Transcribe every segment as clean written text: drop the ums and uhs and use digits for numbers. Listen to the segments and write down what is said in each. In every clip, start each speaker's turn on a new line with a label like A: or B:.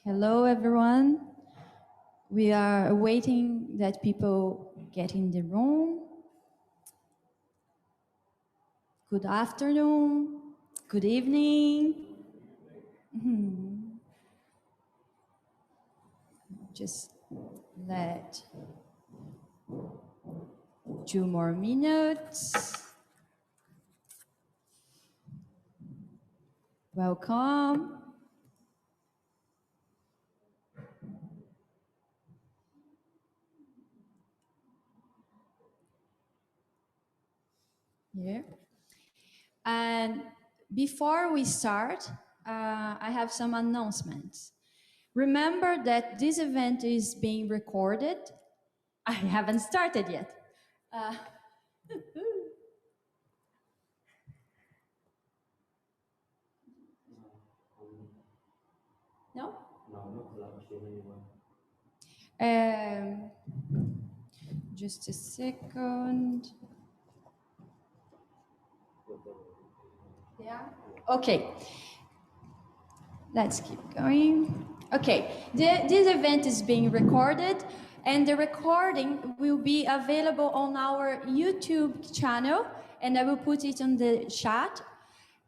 A: Hello, everyone. We are waiting that people get in the room. Good afternoon, good evening. Just let 2 more minutes. Welcome. Here. And before we start, I have some announcements. Remember that this event is being recorded. I haven't started yet. No? Just a second. Yeah? Okay. Let's keep going. Okay, this event is being recorded, and the recording will be available on our YouTube channel, and I will put it on the chat.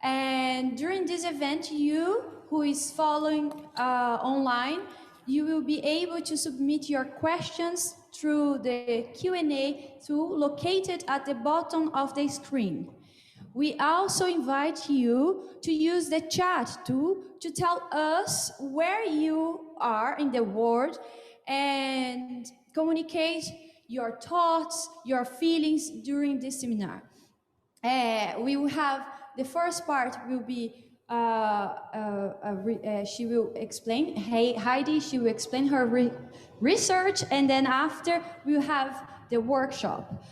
A: And during this event, you who is following online, you will be able to submit your questions through the Q&A tool located at the bottom of the screen. We also invite you to use the chat tool to tell us where you are in the world and communicate your thoughts, your feelings during this seminar. We will have the first part will be she will explain. Hey, Heidi, she will explain her research, and then after we'll have the workshop.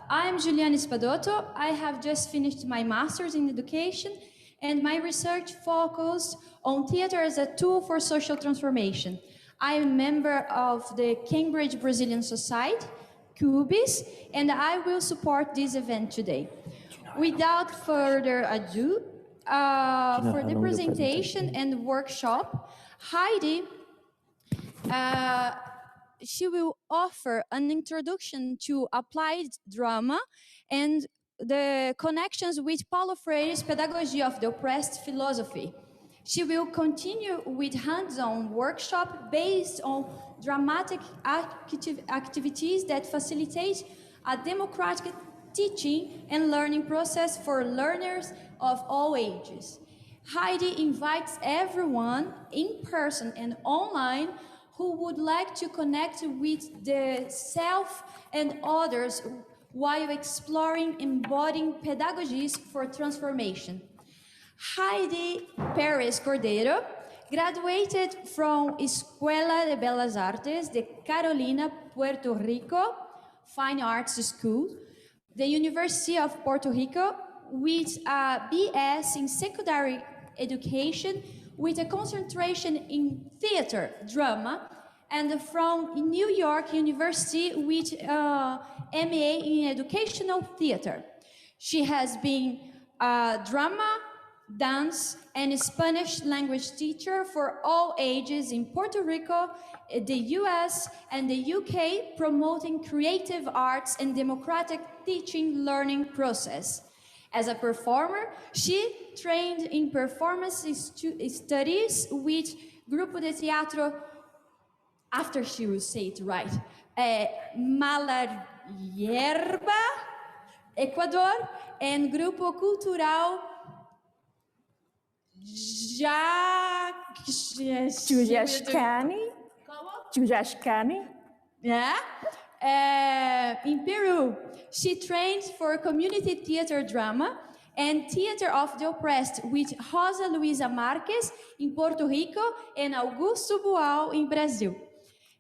A: I'm Juliana Spadotto. I have just finished my master's in education, and my research focused on theater as a tool for social transformation. I am a member of the Cambridge Brazilian Society, CUBS, and I will support this event today. Without further ado, for the presentation and workshop, Heidi she will offer an introduction to applied drama and the connections with Paulo Freire's Pedagogy of the Oppressed philosophy. She will continue with hands-on workshop based on dramatic activities that facilitate a democratic teaching and learning process for learners of all ages. Heidi invites everyone in person and online who would like to connect with the self and others while exploring embodying pedagogies for transformation. Heidi Pérez Cordeiro graduated from Escuela de Belas Artes de Carolina, Puerto Rico, Fine Arts School, the University of Puerto Rico, with a BS in secondary education with a concentration in theater, drama, and from New York University with MA in educational theater. She has been a drama, dance, and Spanish language teacher for all ages in Puerto Rico, the US, and the UK, promoting creative arts and democratic teaching learning process. As a performer, she trained in performance studies with Grupo de Teatro, after she will say it right, Malayerba, Ecuador, and Grupo Cultural
B: Jujashkani.
A: Yeah. In Peru, she trained for community theater drama and theater of the oppressed with Rosa Luisa Marques in Puerto Rico and Augusto Boal in Brazil.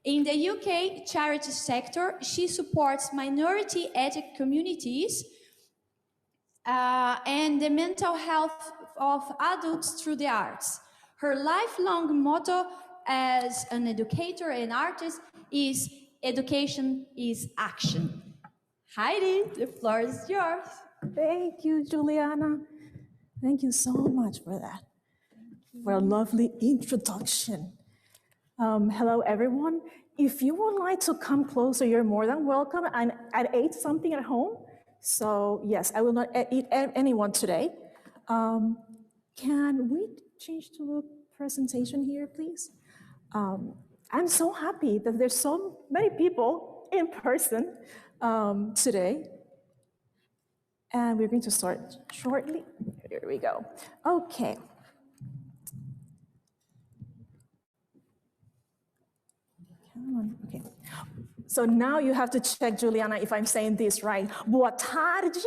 A: In the UK charity sector, she supports minority ethnic communities and the mental health of adults through the arts. Her lifelong motto as an educator and artist is education is action. Heidi, the floor is yours.
B: Thank you, Juliana. Thank you so much for that. What a lovely introduction. Hello, everyone. If you would like to come closer, you're more than welcome. And I ate something at home. So yes, I will not eat anyone today. Can we change to the presentation here, please? I'm so happy that there's so many people in person today. And we're going to start shortly. Here we go. Okay. Come on. Okay. So now you have to check, Juliana, if I'm saying this right. Boa tarde.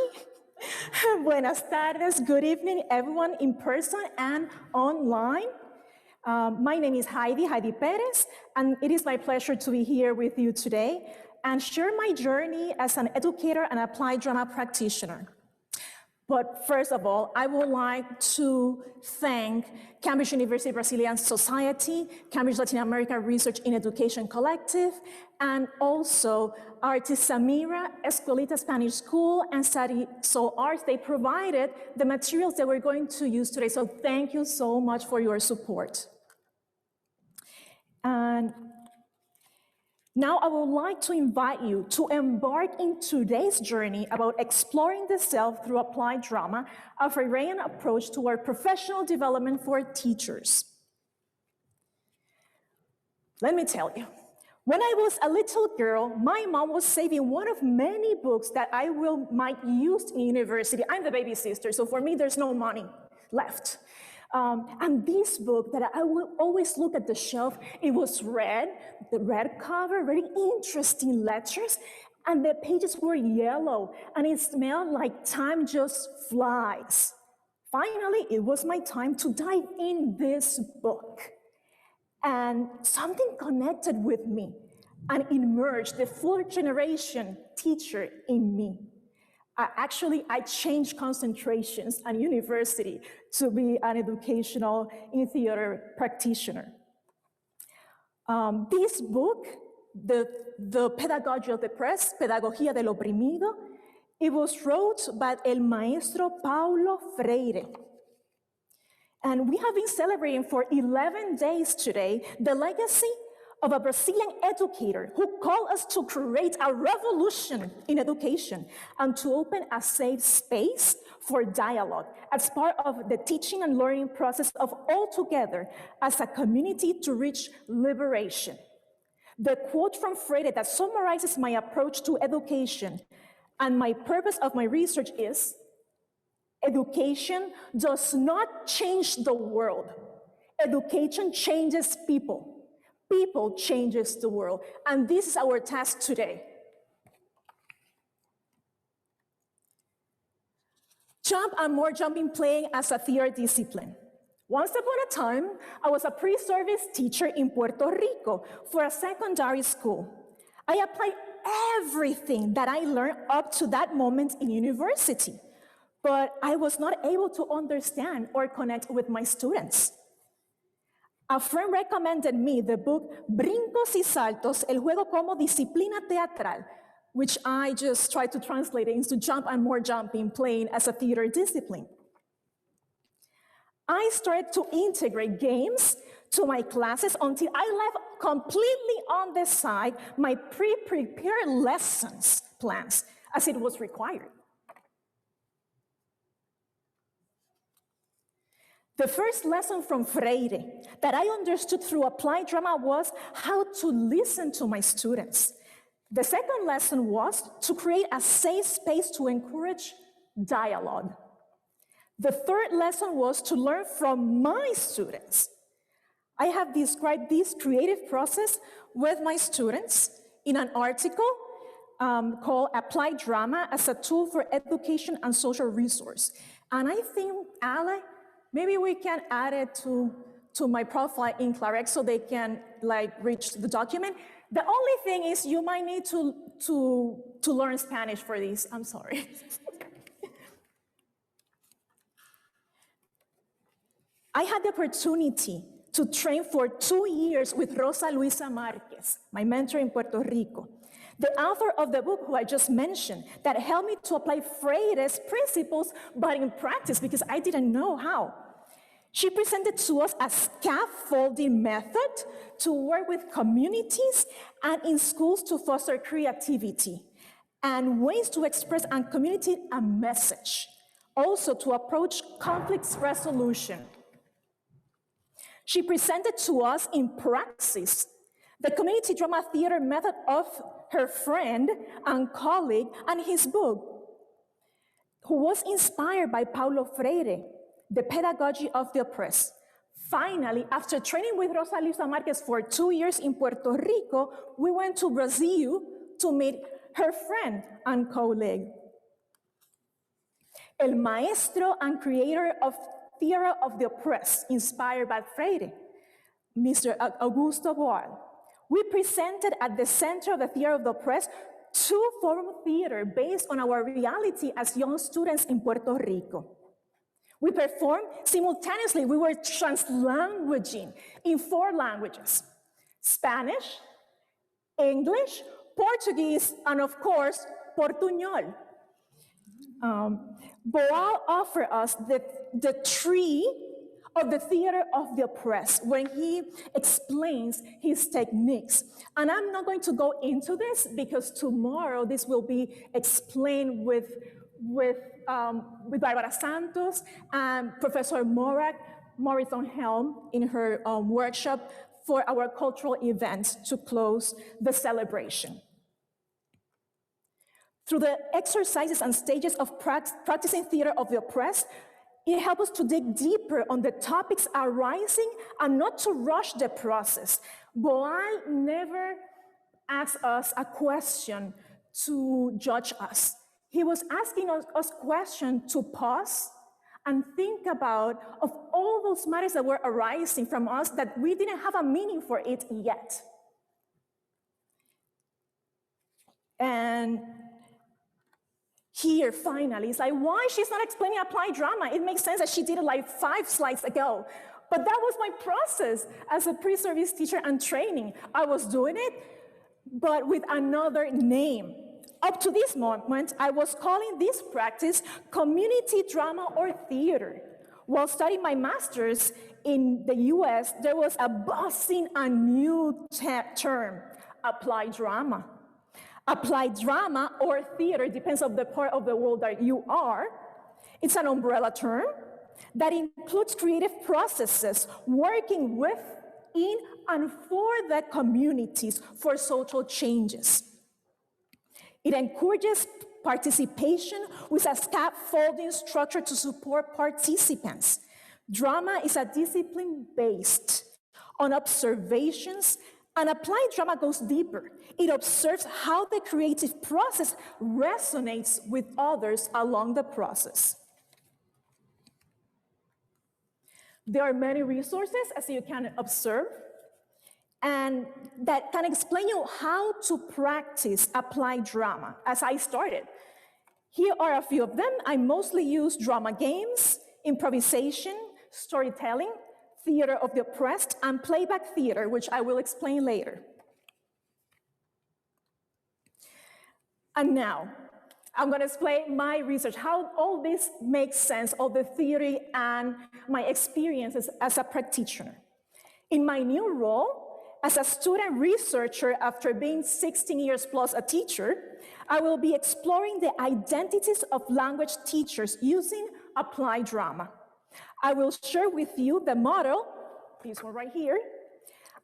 B: Buenas tardes. Good evening, everyone in person and online. My name is Heidy Perez, and it is my pleasure to be here with you today and share my journey as an educator and applied drama practitioner. But first of all, I would like to thank Cambridge University Brazilian Society, Cambridge Latin American Research in Education Collective, and also Artis Samira, Escuelita Spanish School, and Study Soul Arts. They provided the materials that we're going to use today, so thank you so much for your support. And now I would like to invite you to embark in today's journey about exploring the self through applied drama, a Freirian approach toward professional development for teachers. Let me tell you, when I was a little girl, my mom was saving one of many books that I might use in university. I'm the baby sister, so for me, there's no money left. And this book that I will always look at the shelf, it was red, the red cover, very interesting letters, and the pages were yellow, and it smelled like time just flies. Finally, it was my time to dive in this book. And something connected with me and emerged the fourth generation teacher in me. I changed concentrations at university to be an educational in theater practitioner. This book, the Pedagogy of the Oppressed, Pedagogia del Oprimido, it was wrote by el maestro Paulo Freire. And we have been celebrating for 11 days today the legacy of a Brazilian educator who called us to create a revolution in education and to open a safe space for dialogue as part of the teaching and learning process of all together as a community to reach liberation. The quote from Freire that summarizes my approach to education and my purpose of my research is, education does not change the world. Education changes people. People changes the world, and this is our task today. Jump and more jumping playing as a theater discipline. Once upon a time, I was a pre-service teacher in Puerto Rico for a secondary school. I applied everything that I learned up to that moment in university, but I was not able to understand or connect with my students. A friend recommended me the book Brincos y Saltos, El Juego como Disciplina Teatral, which I just tried to translate into jump and more jumping, playing as a theater discipline. I started to integrate games to my classes until I left completely on the side my pre-prepared lessons plans, as it was required. The first lesson from Freire that I understood through applied drama was how to listen to my students. The second lesson was to create a safe space to encourage dialogue. The third lesson was to learn from my students. I have described this creative process with my students in an article called Applied Drama as a Tool for Education and Social Resource. And I think, Ale, maybe we can add it to my profile in CLAREC so they can reach the document. The only thing is you might need to learn Spanish for this. I'm sorry. I had the opportunity to train for 2 years with Rosa Luisa Marquez, my mentor in Puerto Rico, the author of the book who I just mentioned that helped me to apply Freire's principles, but in practice because I didn't know how. She presented to us a scaffolding method to work with communities and in schools to foster creativity, and ways to express and communicate a message, also to approach conflict resolution. She presented to us in praxis the community drama theater method of her friend and colleague and his book, who was inspired by Paulo Freire, The Pedagogy of the Oppressed. Finally, after training with Rosa Luisa Marquez for 2 years in Puerto Rico, we went to Brazil to meet her friend and colleague. El maestro and creator of Theater of the Oppressed, inspired by Freire, Mr. Augusto Boal. We presented at the center of the Theater of the Oppressed two-form theater based on our reality as young students in Puerto Rico. We performed simultaneously. We were translanguaging in 4 languages: Spanish, English, Portuguese, and of course, Portuñol. Boal offered us the tree of the Theater of the Oppressed when he explains his techniques. And I'm not going to go into this because tomorrow this will be explained with Barbara Santos and Professor Morrison Helm in her workshop for our cultural events to close the celebration. Through the exercises and stages of practicing Theater of the Oppressed, it helps us to dig deeper on the topics arising and not to rush the process. Boal never asked us a question to judge us. He was asking us questions to pause and think about of all those matters that were arising from us that we didn't have a meaning for it yet. And here, finally, it's like, why she's not explaining applied drama? It makes sense that she did it like 5 slides ago. But that was my process as a pre-service teacher and training. I was doing it, but with another name. Up to this moment, I was calling this practice community drama or theater. While studying my master's in the US, there was a buzzing and new term, applied drama. Applied drama or theater, depends on the part of the world that you are. It's an umbrella term that includes creative processes working with, in, and for the communities for social changes. It encourages participation with a scaffolding structure to support participants. Drama is a discipline based on observations, and applied drama goes deeper. It observes how the creative process resonates with others along the process. There are many resources, as you can observe, and that can explain you how to practice applied drama, as I started. Here are a few of them. I mostly use drama games, improvisation, storytelling, Theater of the Oppressed, and playback theater, which I will explain later. And now, I'm going to explain my research, how all this makes sense, all the theory and my experiences as a practitioner. In my new role, as a student researcher after being 16 years plus a teacher, I will be exploring the identities of language teachers using applied drama. I will share with you the model, this one right here,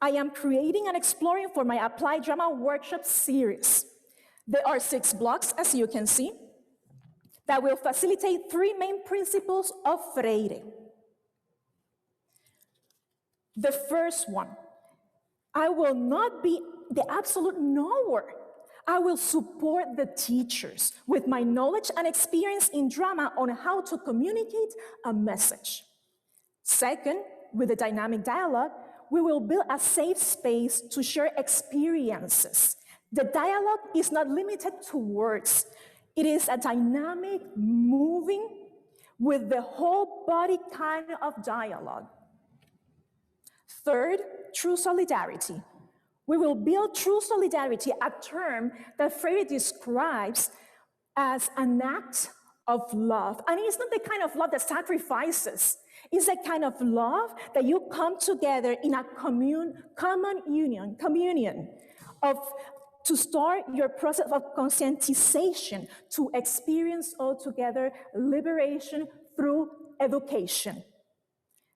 B: I am creating and exploring for my applied drama workshop series. There are 6 blocks, as you can see, that will facilitate 3 main principles of Freire. The first one, I will not be the absolute knower. I will support the teachers with my knowledge and experience in drama on how to communicate a message. Second, with the dynamic dialogue, we will build a safe space to share experiences. The dialogue is not limited to words. It is a dynamic, moving, with the whole body kind of dialogue. Third, true solidarity. We will build true solidarity, a term that Freire describes as an act of love. And it's not the kind of love that sacrifices. It's the kind of love that you come together in a communion to start your process of conscientization to experience altogether liberation through education.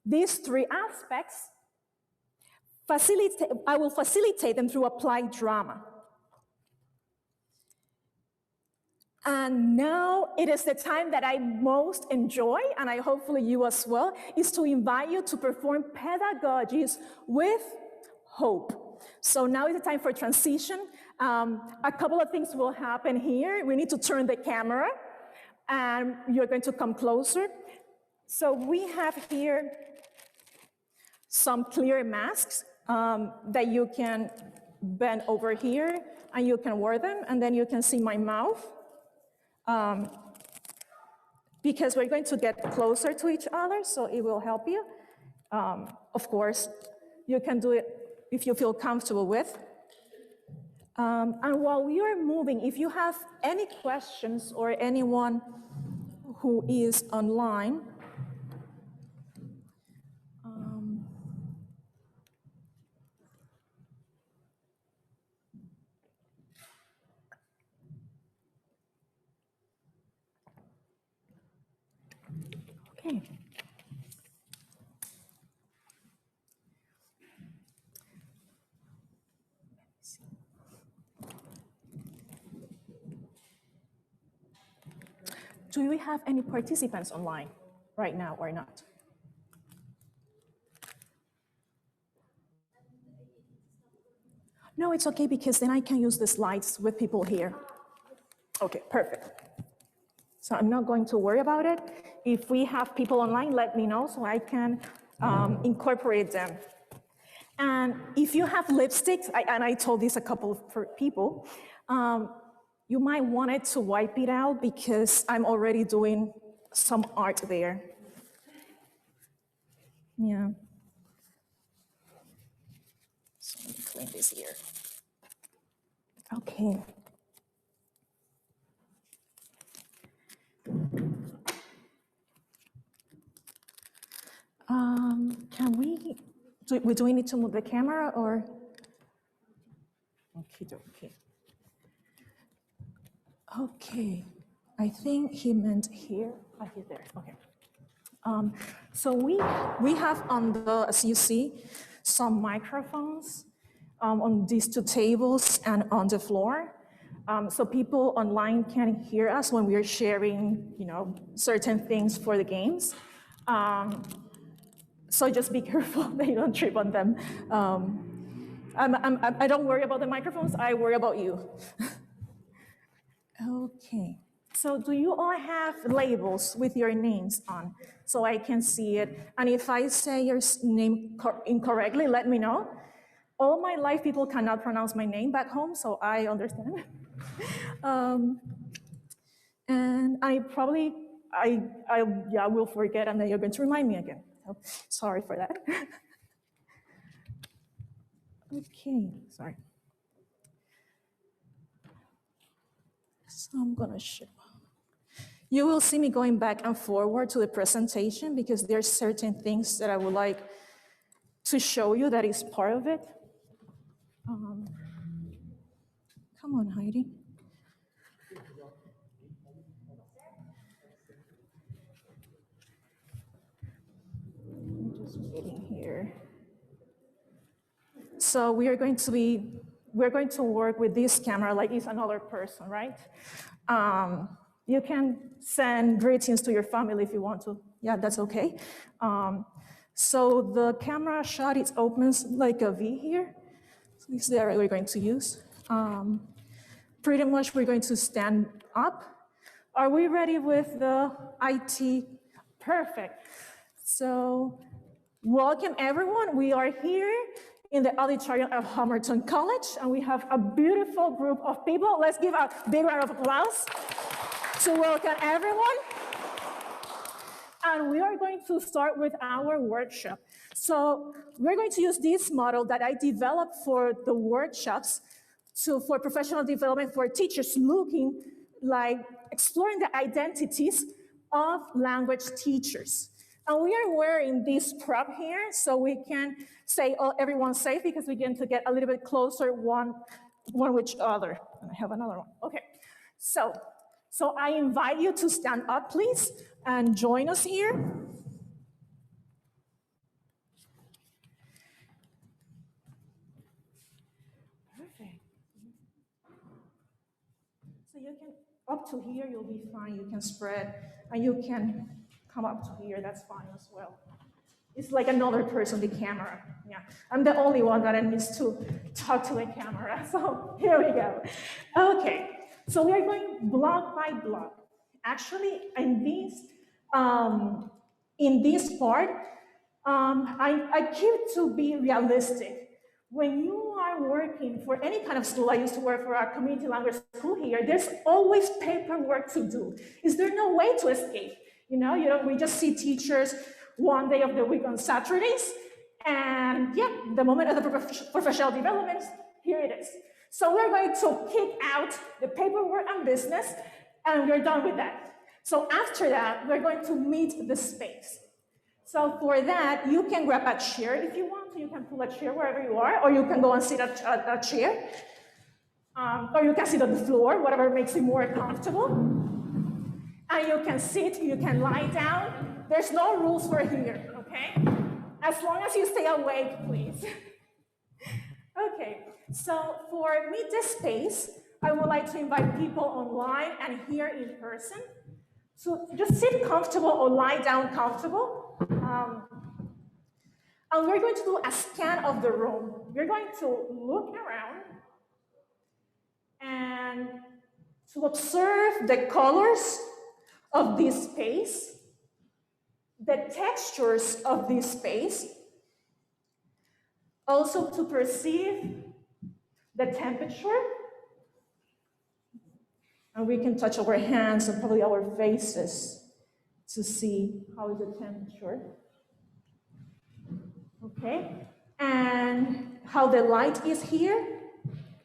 B: These three aspects, I will facilitate them through applied drama. And now it is the time that I most enjoy, and I hopefully you as well, is to invite you to perform pedagogies with hope. So now is the time for transition. A couple of things will happen here. We need to turn the camera, and you're going to come closer. So we have here some clear masks that you can bend over here, and you can wear them, and then you can see my mouth. Because we're going to get closer to each other, so it will help you. Of course, you can do it if you feel comfortable with. And while we are moving, if you have any questions or anyone who is online, okay. Do we have any participants online right now or not? No, it's okay, because then I can use the slides with people here. Okay, perfect. So I'm not going to worry about it. If we have people online, let me know so I can incorporate them. And if you have lipsticks, and I told this a couple of people, you might want it to wipe it out because I'm already doing some art there. Yeah. So let me clean this here. Okay. Do we need to move the camera or? Okay. Okay, I think he meant here. Oh, he's there, okay. So we have on the, as you see, some microphones on these two tables and on the floor. So people online can hear us when we are sharing, certain things for the games. So just be careful that you don't trip on them. I don't worry about the microphones, I worry about you. Okay, so do you all have labels with your names on so I can see it? And if I say your name incorrectly, let me know. All my life, people cannot pronounce my name back home, so I understand. And I probably, I will forget, and then you're going to remind me again. So sorry for that. Okay, sorry. So I'm gonna show. You will see me going back and forward to the presentation because there are certain things that I would like to show you that is part of it. Come on, Heidi. I'm just waiting here. So we're going to work with this camera like it's another person, right? You can send greetings to your family if you want to. Yeah, that's okay. So the camera shot, it opens like a V here. So this is the area we're going to use. Pretty much we're going to stand up. Are we ready with the IT? Perfect. So welcome everyone. We are here in the auditorium of Homerton College, and we have a beautiful group of people. Let's give a big round of applause to welcome everyone. And we are going to start with our workshop. So we're going to use this model that I developed for the workshops for professional development for teachers looking like exploring the identities of language teachers. And we are wearing this prop here so we can say, oh, everyone's safe, because we get to get a little bit closer one with each other. And I have another one. Okay, so I invite you to stand up, please, and join us here. Perfect. So you can, up to here, you'll be fine. You can spread, and you can come up to here. That's fine as well. It's like another person, the camera. Yeah, I'm the only one that needs to talk to the camera. So here we go. Okay, so we are going block by block. Actually, in this part, I keep to be realistic. When you are working for any kind of school, I used to work for a community language school here, there's always paperwork to do. Is there no way to escape? You know, we just see teachers one day of the week on Saturdays, and yeah, the moment of the professional development, here it is. So we're going to kick out the paperwork and business, and we're done with that. So after that, we're going to meet the space. So for that, you can grab a chair if you want to. You can pull a chair wherever you are, or you can go and sit at a chair, or you can sit on the floor, whatever makes you more comfortable. And you can sit, you can lie down. There's no rules for here, okay? As long as you stay awake, please. Okay, so for Meet the Space, I would like to invite people online and here in person. So just sit comfortable or lie down comfortable. And we're going to do a scan of the room. We're going to look around and to observe the colors of this space, the textures of this space, also to perceive the temperature, and we can touch our hands and probably our faces to see how is the temperature. Okay, and how the light is here,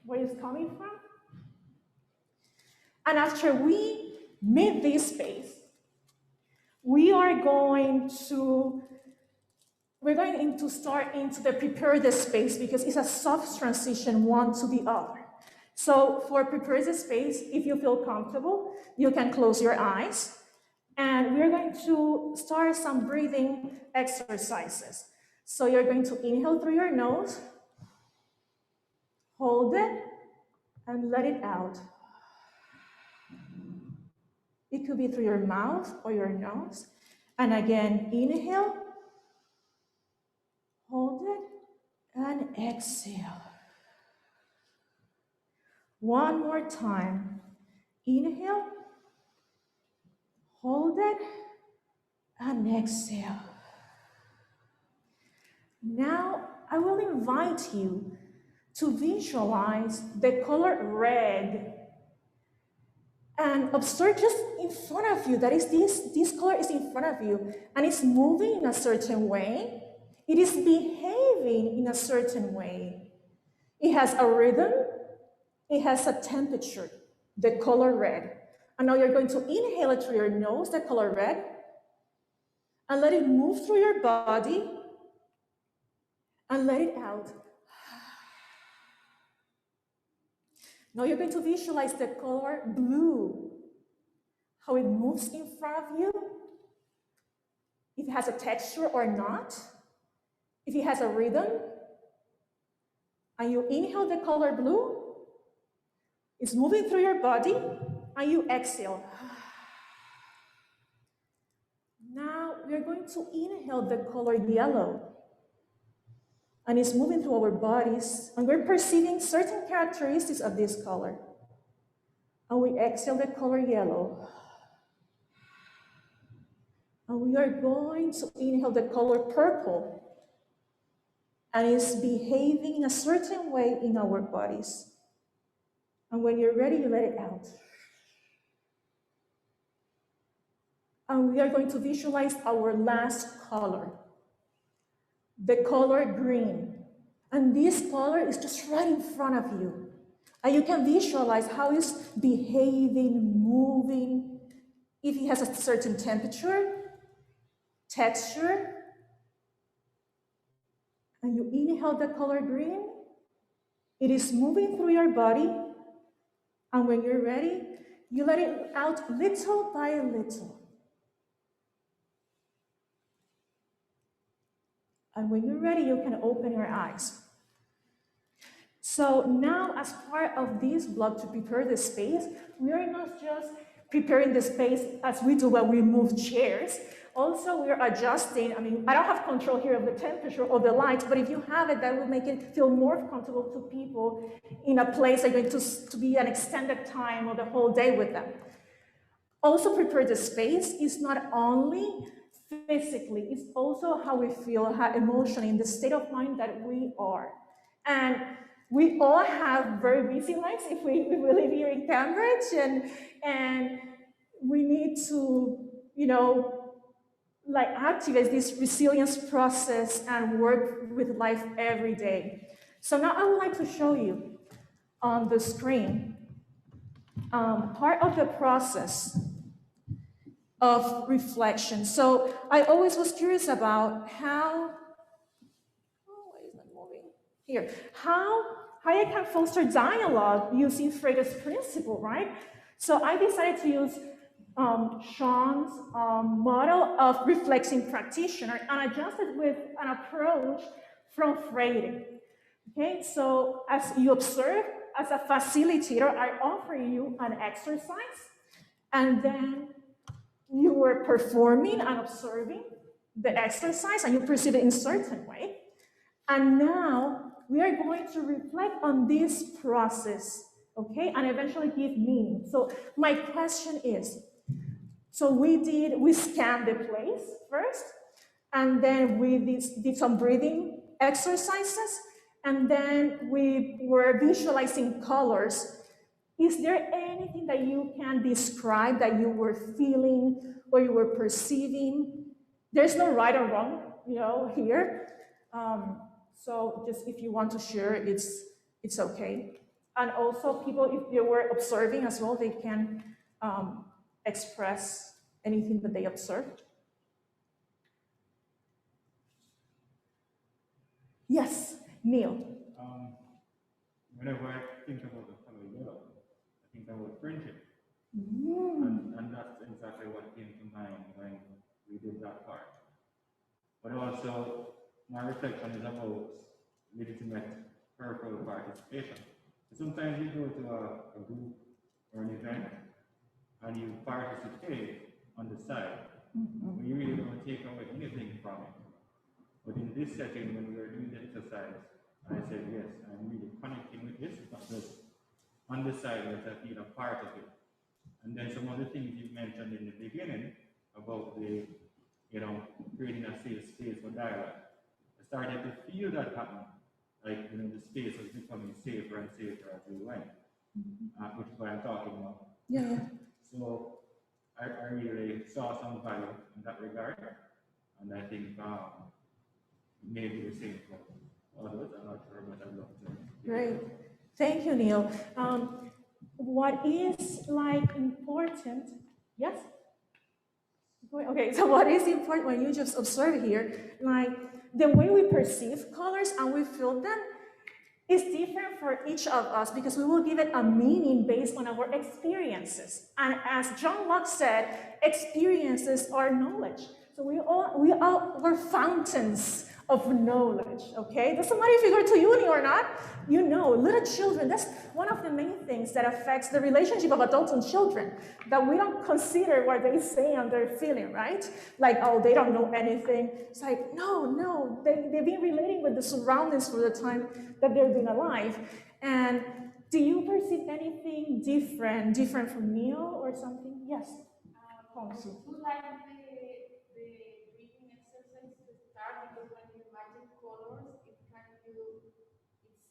B: where it's coming from. And after we meet this space, we're going to start into the prepare the space, because it's a soft transition one to the other. So for prepare the space, if you feel comfortable, you can close your eyes, and we're going to start some breathing exercises. So you're going to inhale through your nose, hold it, and let it out. It could be through your mouth or your nose. And again, inhale, hold it, and exhale. One more time. Inhale, hold it, and exhale. Now, I will invite you to visualize the color red and observe just in front of you. That is, this color is in front of you, and it's moving in a certain way. It is behaving in a certain way. It has a rhythm. It has a temperature, the color red. And now you're going to inhale it through your nose, the color red, and let it move through your body, and let it out. Now you're going to visualize the color blue, how it moves in front of you, if it has a texture or not, if it has a rhythm. And you inhale the color blue, it's moving through your body, and you exhale. Now we're going to inhale the color yellow, and it's moving through our bodies, and we're perceiving certain characteristics of this color. And we exhale the color yellow. And we are going to inhale the color purple, and it's behaving in a certain way in our bodies. And when you're ready, you let it out. And we are going to visualize our last color, the color green. And this color is just right in front of you. And you can visualize how it's behaving, moving, if it has a certain temperature, texture. And you inhale the color green, it is moving through your body, and when you're ready, you let it out little by little. And when you're ready, you can open your eyes. So now, as part of this block to prepare the space, we are not just preparing the space as we do when we move chairs. Also, we are adjusting. I mean, I don't have control here of the temperature or the light, but if you have it, that will make it feel more comfortable to people in a place that you're going to be an extended time or the whole day with them. Also, prepare the space is not only physically, it's also how we feel, how emotionally, in the state of mind that we are. And we all have very busy lives if we live here in Cambridge, and we need to, you know, like activate this resilience process and work with life every day. So now I would like to show you on the screen part of the process of reflection. So I always was curious about how, why is that moving? Here, how I can foster dialogue using Freire's principle, right? So I decided to use Sean's model of reflecting practitioner and adjusted with an approach from Freire. Okay, so as you observe, as a facilitator, I offer you an exercise, and then you were performing and observing the exercise, and you perceive it in a certain way. And now we are going to reflect on this process, okay, and eventually give meaning. So my question is, so we scanned the place first, and then we did some breathing exercises, and then we were visualizing colors. Is there anything that you can describe that you were feeling or you were perceiving? There's no right or wrong, you know, here. So just if you want to share, it's okay. And also people, if they were observing as well, they can express anything that they observed. Yes, Neil.
C: Whenever I think about the color yellow, I think about friendship. And that's exactly what came to mind when we did that part. But also, my reflection is about legitimate purple participation. Sometimes you go to a group or an event and you participate on the side, but you really don't take away anything from it. But in this setting, when we were doing the exercise, I said, yes, I'm really connecting with this, not just on the side, but I feel a part of it. And then some of the things you mentioned in the beginning about the, you know, creating a safe space for dialogue. I started to feel that happen. Like, you know, the space was becoming safer and safer as we went, which is what I'm talking about.
B: Yeah.
C: So I really saw some value in that regard. And I think maybe the same for others. I'm not sure, but I'd love to.
B: Great. Thank you, Neil. What is like important? Yes? Okay, so what is important when you just observe here, like the way we perceive colors and we feel them is different for each of us because we will give it a meaning based on our experiences. And as John Locke said, experiences are knowledge. So we all were fountains of knowledge, okay? Doesn't matter if you go to uni or not, you know, little children, that's one of the main things that affects the relationship of adults and children, that we don't consider what they say and they're feeling, right? Like, oh, they don't know anything. It's like, no, they've been relating with the surroundings for the time that they've been alive. And do you perceive anything different from Neil or something? Yes.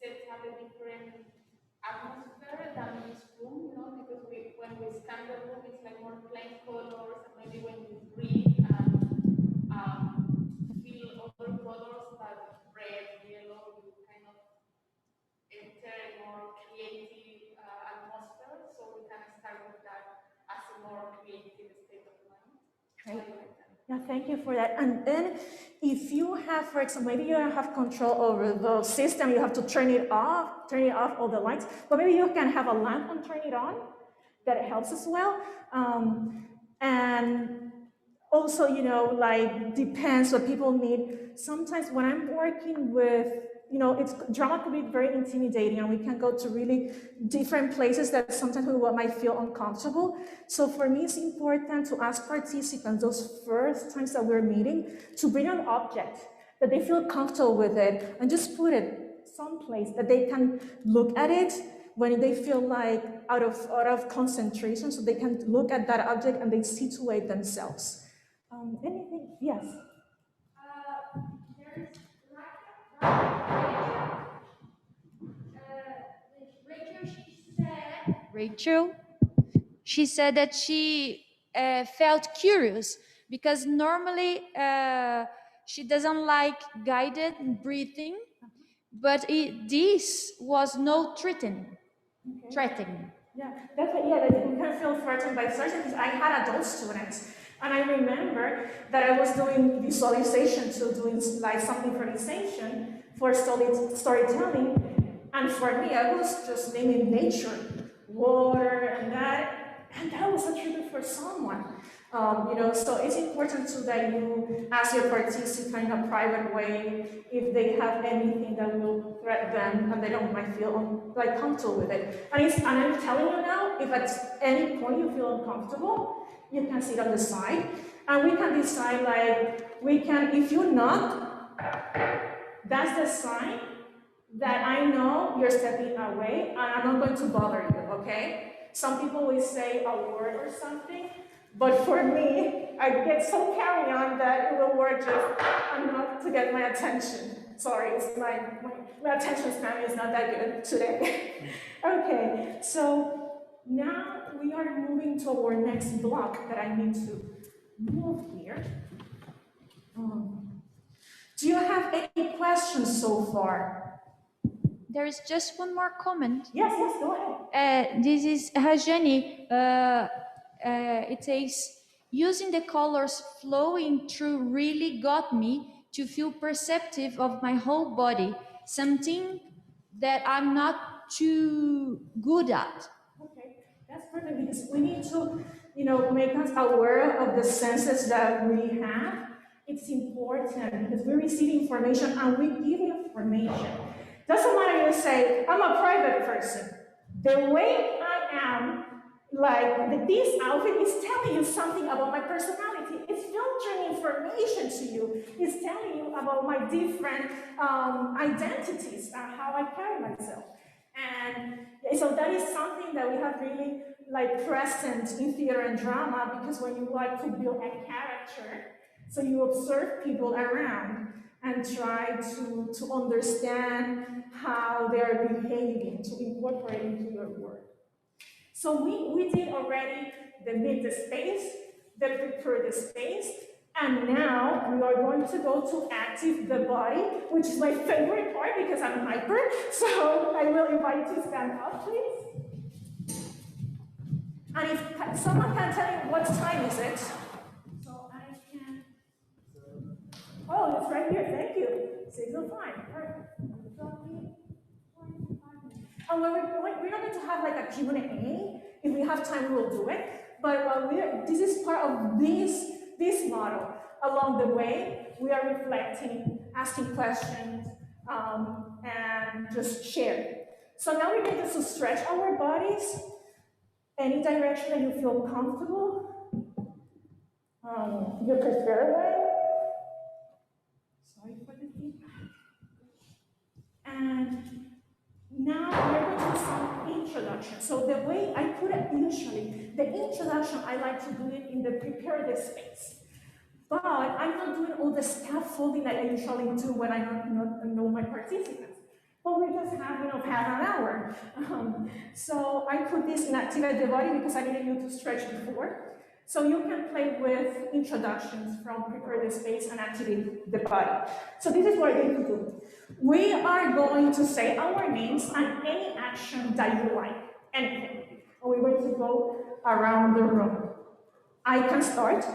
D: Sets up a different atmosphere than this room, you know, because when we scan the room, it's like more plain colors, and maybe when you breathe and feel other colors like red, yellow, you kind of enter a more creative more creative state of mind.
B: Great. Yeah, thank you for that. And then if you have, for example, maybe you don't have control over the system, you have to turn it off all the lights, but maybe you can have a lamp and turn it on. That helps as well. And also, you know, like depends what people need. Sometimes when I'm working with, you know, drama could be very intimidating and we can go to really different places that sometimes we might feel uncomfortable. So for me, it's important to ask participants those first times that we're meeting to bring an object that they feel comfortable with it and just put it someplace that they can look at it when they feel like out of concentration, so they can look at that object and they situate themselves. Anything? Yes.
A: There's Rachel, she said that she felt curious because normally she doesn't like guided breathing, but this was no threatening.
B: Yeah, definitely. Yeah, that you can feel threatened by searching. Because I had adult students, and I remember that I was doing visualization, so doing like some improvisation for storytelling, and for me, I was just naming nature, water, and that was a trigger for someone. You know, so it's important too that you ask your participant in a private way if they have anything that will threaten them and they don't might feel like comfortable with it. And I'm telling you now, if at any point you feel uncomfortable, you can sit on the side and we can decide like if you knock, that's the sign that I know you're stepping away and I'm not going to bother you, okay? Some people will say a word or something, but for me, I get so carried on that it will work just enough to get my attention. Sorry, it's my attention span is not that good today. Okay, so now we are moving to our next block that I need to move here. Do you have any questions so far?
A: There is just one more comment.
B: Yes, go ahead.
A: This is Hajani. It says, using the colors flowing through really got me to feel perceptive of my whole body, something that I'm not too good at.
B: Okay, that's perfect because we need to, you know, make us aware of the senses that we have. It's important because we receive information and we give information. Doesn't matter you say, I'm a private person. The way I am, like this outfit is telling you something about my personality. It's filtering information to you. It's telling you about my different identities and how I carry myself. And so that is something that we have really like present in theater and drama, because when you like to build a character, so you observe people around and try to understand how they're behaving, to incorporate into your work. So we did already the make the space, the prepare the space, and now we are going to go to active the body, which is my favorite part because I'm hyper. So I will invite you to stand up, please. And if someone can tell me what time is it, so I can. Oh, it's right here. Thank you. 6:05. Perfect. And we're not going to have like a Q&A. If we have time, we will do it. But this is part of this model. Along the way, we are reflecting, asking questions, and just share. So now we're going to stretch our bodies any direction that you feel comfortable. Your preferred way. Sorry for the feedback. And now we're going to do some introduction. So the way I put it usually, the introduction, I like to do it in the prepare the space. But I'm not doing all the scaffolding that I usually do when I don't know my participants. But we just have, half an hour. So I put this in activate the body because I needed you to stretch before. So you can play with introductions from prepare the space and activate the body. So this is what we're going to do. We are going to say our names and any action that you like, anything. And we're going to go around the room. I can start.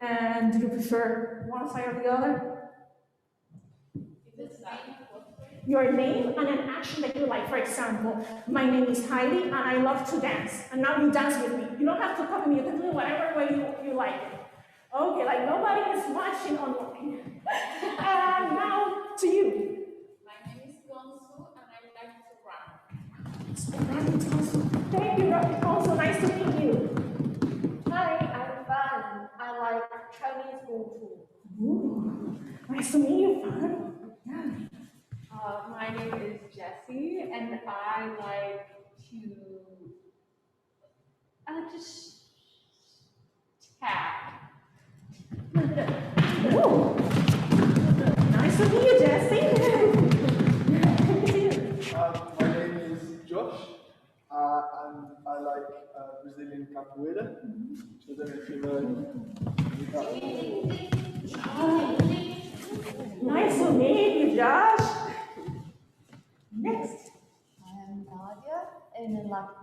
B: And do you prefer one side or the other? Your name and an action that you like. For example, my name is Heidi and I love to dance. And now you dance with me. You don't have to copy me. You can do it whatever way you like it. Okay, like nobody is watching online. And now to you.
D: My name is Gonsu and I like to run.
B: Thank you, also nice to meet you.
E: Hi, I'm Fan. I like Chinese Kung Fu.
B: Ooh, nice to meet you, Fan. Yeah.
D: My name is Jessie and I like to just tap.
B: Ooh. Nice to meet you, Jessie.
F: My name is Josh, and I like Brazilian capoeira. I don't know if you know.
B: Nice to meet you, Josh. Next.
E: I am Nadia and I like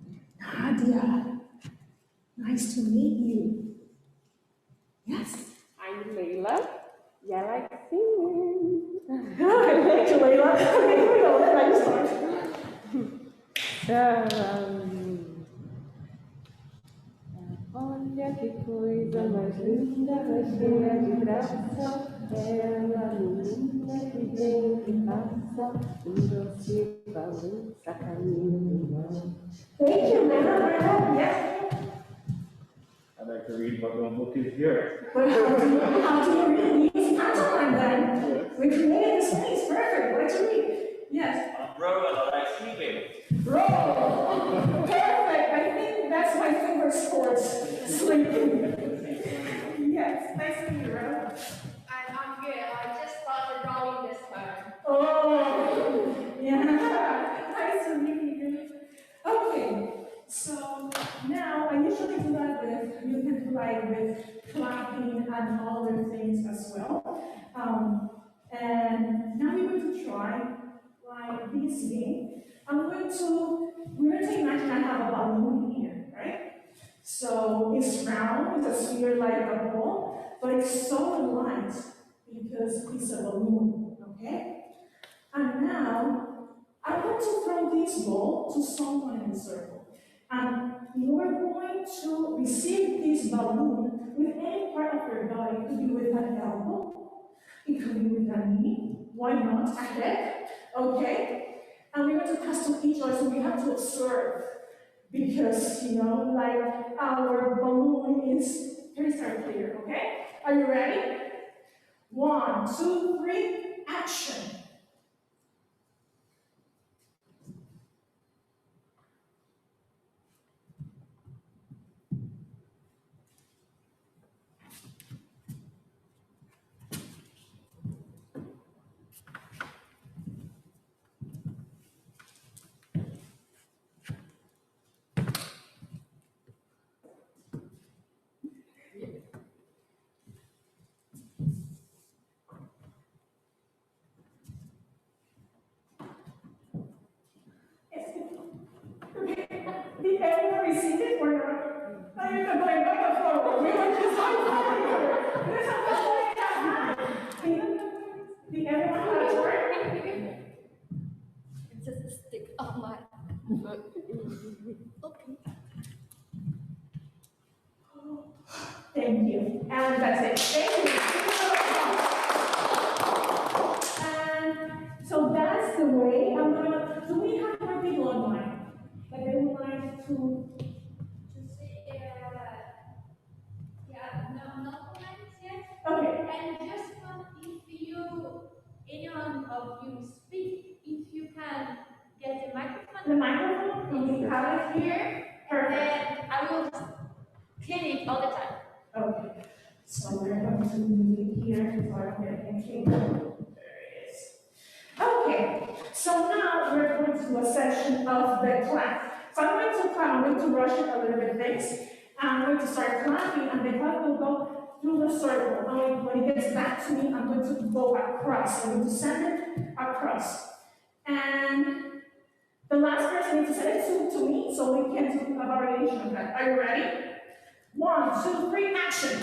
E: music.
B: Nadia. Nice to meet you. Yes.
D: I'm Layla. Yeah, I like singing.
B: Thank you, Layla. Okay, here we go. Let me start.
G: Olha que coisa mais linda, mais cheia de graça, ela menina que vem e passa, doce balança caminho do mar.
B: Thank you, Layla. Yes.
C: I'd like to read what the book is here.
B: But how do you read these pantomime then? We created the space. Perfect. What to read? Yes.
C: Umbrella, I like sleeping.
B: Roll. Perfect. I think that's my favorite sport. Sleeping. Yes. Nice to meet you, Ro.
E: I'm good. I just started drawing this time.
B: Oh, yeah. Nice to meet you. Okay. So now I usually do that with, you can do like with clapping and other things as well. And now we're going to try like this game. We're going to imagine I have a balloon here, right? So it's round, it's a sphere like a ball, but it's so light because it's a balloon, okay? And now I want to throw this ball to someone in the circle. And you're going to receive this balloon with any part of your body. It could be with an elbow, it could be with a knee, why not a head, okay? And we're going to pass to each other, so we have to observe. Because, you know, like our balloon is, here's our clear, okay? Are you ready? 1, 2, 3, action. Did everyone receive it or not? Are you not going back and forward? We were just going forward here. There's a whole way. Did everyone have it work?
E: It's just a stick of my okay.
B: Thank you. And that's it. Thank you. And so that's the way I'm gonna, do we have more people online? Like they would like to,
A: Not comments yet.
B: okay.
A: And just if you, anyone of you speak, if you can get the microphone.
B: The microphone, can we have it here?
A: Here,
B: Perfect.
A: then I will clean it all the time.
B: Okay, so we're going to move it here so I don't get anything. There it is. Okay, so now we're going to do a section of the clap. So I'm going to clap, I'm going to rush it a little bit next. I'm going to start clapping and the clap will go through the circle. And when it gets back to me, I'm going to go across. I'm going to send it across. And The last person needs to send it to me so we can do a variation of that. Are you ready? 1, 2, 3, action.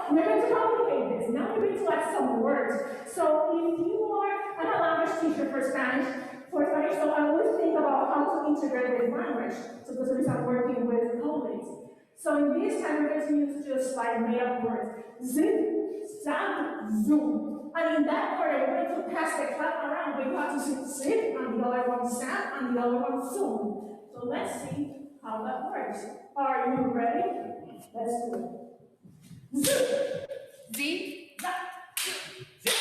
B: We're going to complicate this. Now we're going to add some words. So if you are an language teacher for Spanish, so I always think about how to integrate with language. So this is I'm working with colleagues. So in this time we're going to use just like made up words. Zip, zap, zoom. And in that part we're going to pass the clap around, but you have to say zip and the other one zap and the other one zoom. So let's see how that works. Are you ready? Let's do it. Zip. Z. Zap. Zip.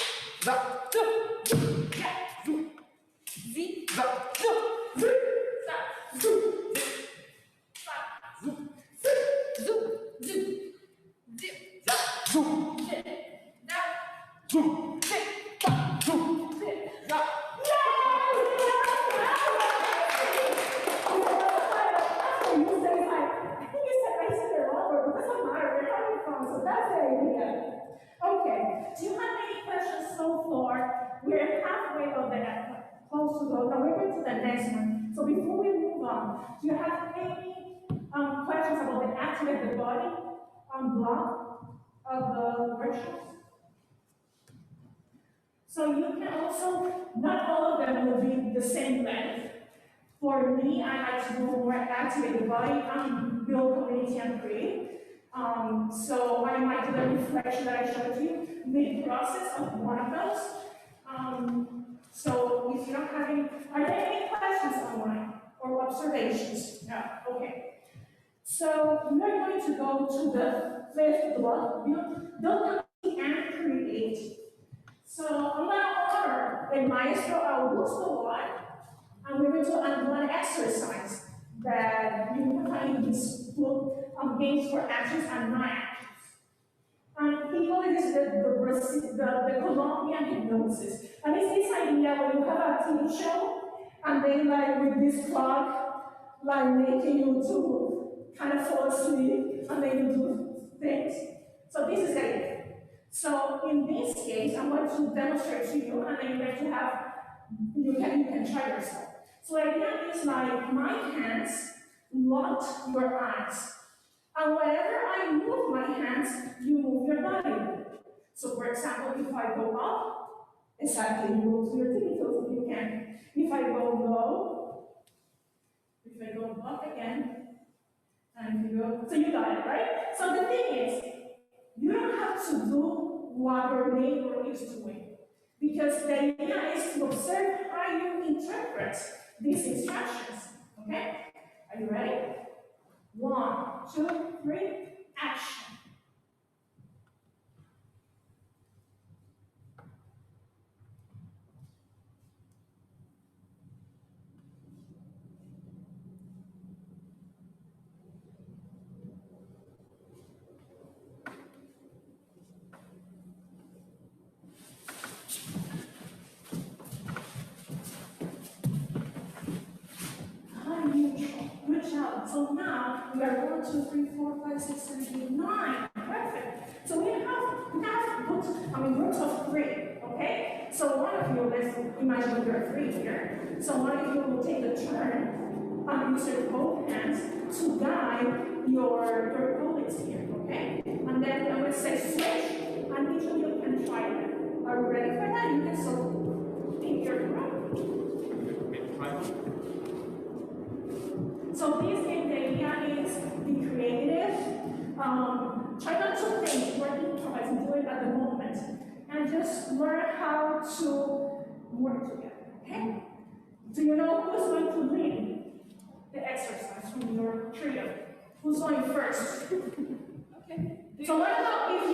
B: Zap. Zoom. Yeah. Zoom. Z. Zap. Zoom. Zip. Zap. Zoom. Zip. Zap. Zoom. Zip. Zoom. Zip. Zip. Zap. Zoom. Zip. Zap. Zoom. Zip. Zap. Zoom. Zip. Zap. So that's the idea. Okay, do you have any questions so far? We're halfway of the close to go. Now we're going to the next one. So before we move on, do you have any questions about the activate the body block of the workshops? So you can also, not all of them will be the same length. For me, I like to do more activate the body and build community and create. So I might do the reflection that I showed you, mid-process of one of those. So if you don't have any, are there any questions online or observations? No, okay. So we're going to go to the fifth block, build and create. So I'm going to honor the Maestro Augusto one, and we're going to do an exercise that you will find in this book, games for actions and non-actions. And he called this the Colombian hypnosis. And it's this idea where you have a TV show, and they like with this clock, like making you to kind of fall asleep, and then you do things. So this is the idea. So in this case, I'm going to demonstrate to you, and then you're going to have, you can try yourself. So the idea is like my hands locked your eyes. And whenever I move my hands, you move your body. So for example, if I go up, exactly, you move your tippy toes if you can. If I go low, if I go up again, and if you go, so you got it, right? So the thing is, you don't have to do what your neighbor is doing. Because the idea is to observe how you interpret these instructions. Okay? Are you ready? 1, 2, 3, action. Good job. So now we are 1, 2, 3, 4, 5, 6, 7, 8, 9. Perfect. So we have groups of 3. Okay. So one of you, let's imagine there are 3 here. So one of you will take a turn and use your both hands to guide your colleagues here. Okay. And then I'm going to say switch, and each of you can try that. Are you ready for that? You can so think your group.
C: Okay, try one.
B: So this game, the idea is be creative, try not to think, we're improvising, do it at the moment, and just learn how to work together, okay? Do you know who's going to lead the exercise from your trio? Who's going first? Okay. So what about if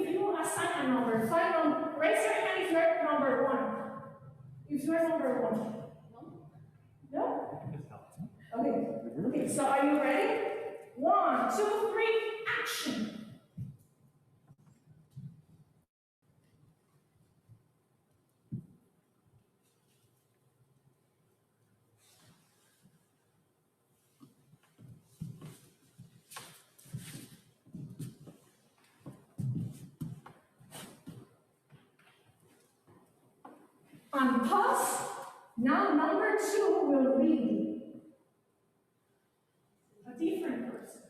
B: you assign a number, raise your hand if you're number 1. If you're number 1. No? Okay. Okay, so are you ready? 1, 2, 3, action. On pause, now number 2 will read a different person.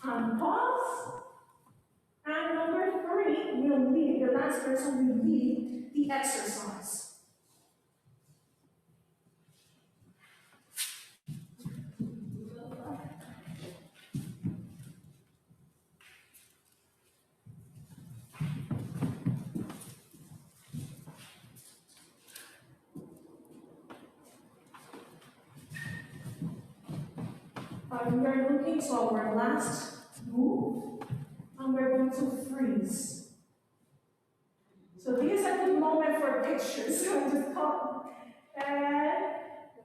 B: On pause, and number 3 will lead, the last person will lead the exercise. We are looking to our last move, and we're going to freeze. So this is a good moment for pictures. So just come and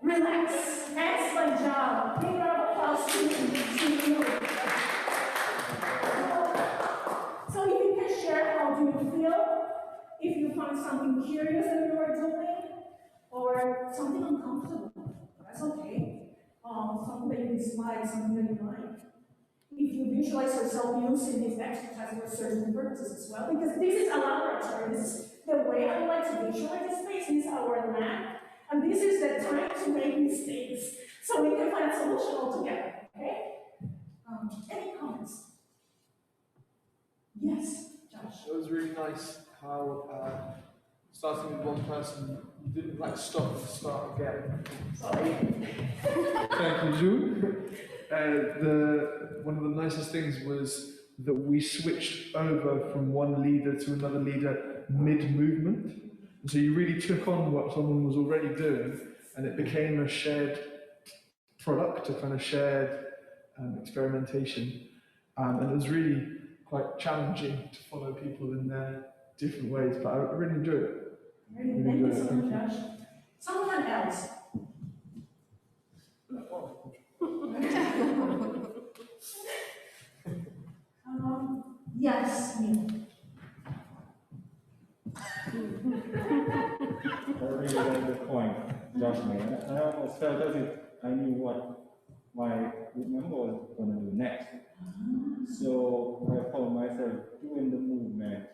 B: relax. Excellent job. Big round of applause to you. So if you can share how do you feel, if you find something curious that you are doing, or something uncomfortable, that's okay. Something that you dislike, something that you like. If you visualize yourself using this exercise for certain purposes as well, because this is a laboratory, this is the way I like to visualize the space, this is our lab, and this is the time to make mistakes, so we can find a solution all together, okay? Any comments? Yes, Josh?
F: It was really nice how, starting with one person, you didn't like stop and start again.
B: Sorry.
F: Thank you, Jules. One of the nicest things was that we switched over from one leader to another leader mid-movement. And so you really took on what someone was already doing, and it became a shared product, a kind of shared experimentation. And it was really quite challenging to follow people in their different ways, but I really enjoyed it.
B: Really, thank you so much, Josh. Someone else. Yes, Neil.
C: I really like the point Josh made. I almost felt as if I knew what my group member was going to do next. So I found myself doing the movement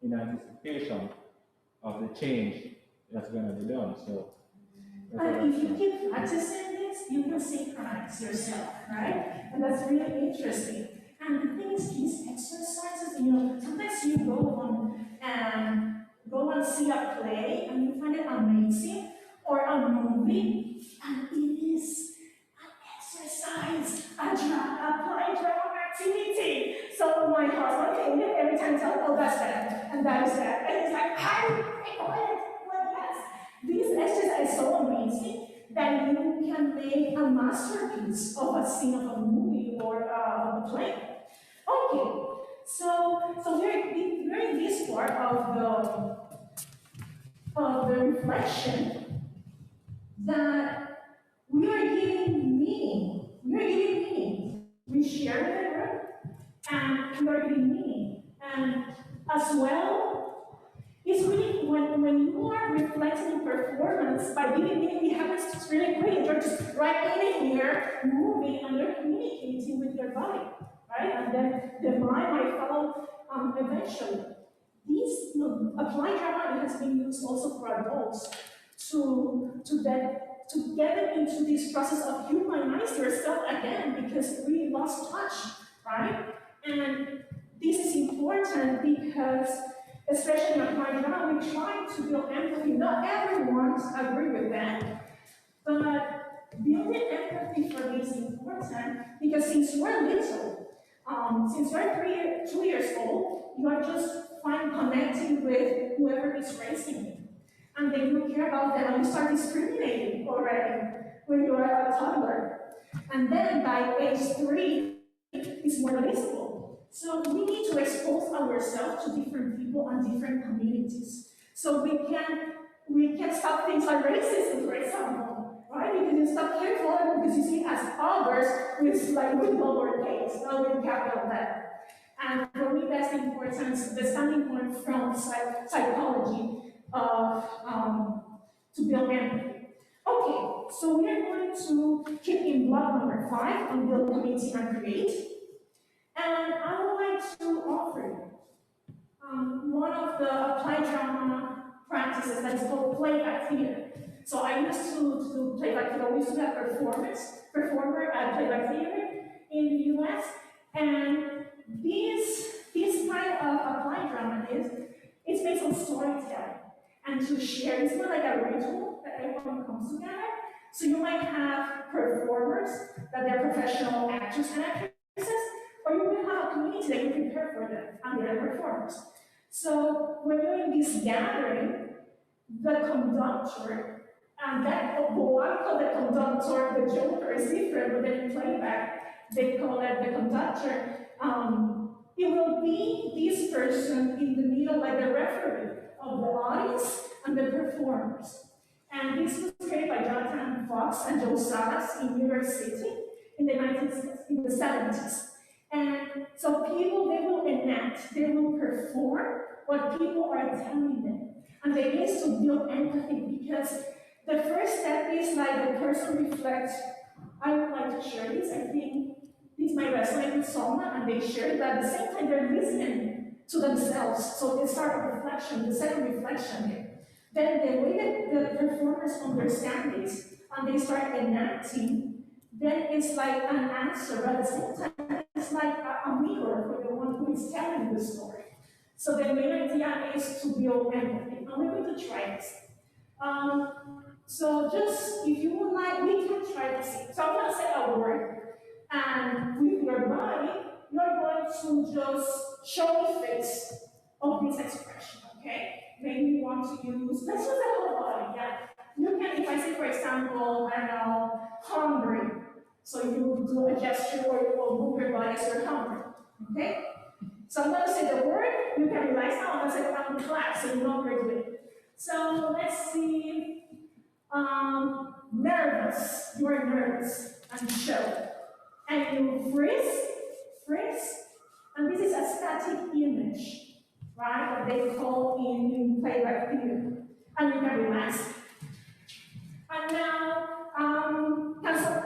C: in anticipation of the change that's going to be done. So,
B: and if you keep practicing this, you can synchronize yourself, right? And that's really interesting. And the thing is, these exercises, sometimes you go and see a play and you find it amazing, or a movie, and it is an exercise, applied drama activity. So my husband came in every time and said, oh, that's that, and that is that. And he's like, how did I call it? Well, yes. This exercise is so amazing that you can make a masterpiece of a scene of a movie or a play. Okay, so we're in this part of the reflection that we are giving meaning. We are giving meaning. We share with the group, and we are giving meaning. And as well, it's really when you are reflecting in performance by giving meaning, it happens really quickly. You're just right in here, moving, and you're communicating with your body, right? And then the mind might follow eventually. This applied drama has been used also for adults to get them into this process of humanize yourself again, because we lost touch, right? And this is important because, especially in applied drama, we try to build empathy. Not everyone agrees with that, but building empathy for me is important because since we're little, since you're 2 years old, you are just fine connecting with whoever is raising you. And then you care about them and you start discriminating already when you are a toddler. And then by age 3, it's more noticeable. So we need to expose ourselves to different people and different communities. So we can stop things like racism, for example, right? Because you stop careful because you see as others with lowercase, not with capital letter. And for me, that's the importance, the standing point from psychology of to build empathy. Okay, so we are going to keep in block number 5 on build community and create. And I would like to offer you one of the applied drama practices that is called playback theater. So I used to do playback theater. We used to have performer at playback theater in the US. And this kind of applied drama it's based on storytelling and to share. It's not like a ritual that everyone comes together. So you might have performers that they're professional actors and actresses, or you will have a community that you prepare for them and they're performers. So when you're in this gathering, the conductor, and that what I call the conductor, the joker is different, but then in playback, they call it the conductor. It will be this person in the middle, like the referee of the audience and the performers. And this was created by Jonathan Fox and Joe Salas in New York City in the 70s. And so people, they will enact, they will perform what people are telling them. And they need to build empathy, because the first step is like the person reflects, I would like to share this, I think this might resonate with someone, and they share it, but at the same time they're listening to themselves. So they start a reflection, the second reflection here. Then the way that the performers understand this, and they start enacting, then it's like an answer, but at the same time, it's like a mirror for the one who is telling the story. So the main idea is to build empathy, and we're going to try this. So just, if you would like, we can try to see. So I'm going to say a word, and with your body, you're going to just show me face of this expression, okay? Maybe you want to use, let's use the whole body, yeah? You can, if I say, for example, I don't know, hungry. So you do a gesture or you will move your body as you're hungry, okay? So I'm going to say the word, you can relax now, I'm going to say the word clap, so you know what we're doing. So let's see, nervous, you are nervous, and show. And you freeze, and this is a static image, right, that they call in playback theater. And you can relax. And now,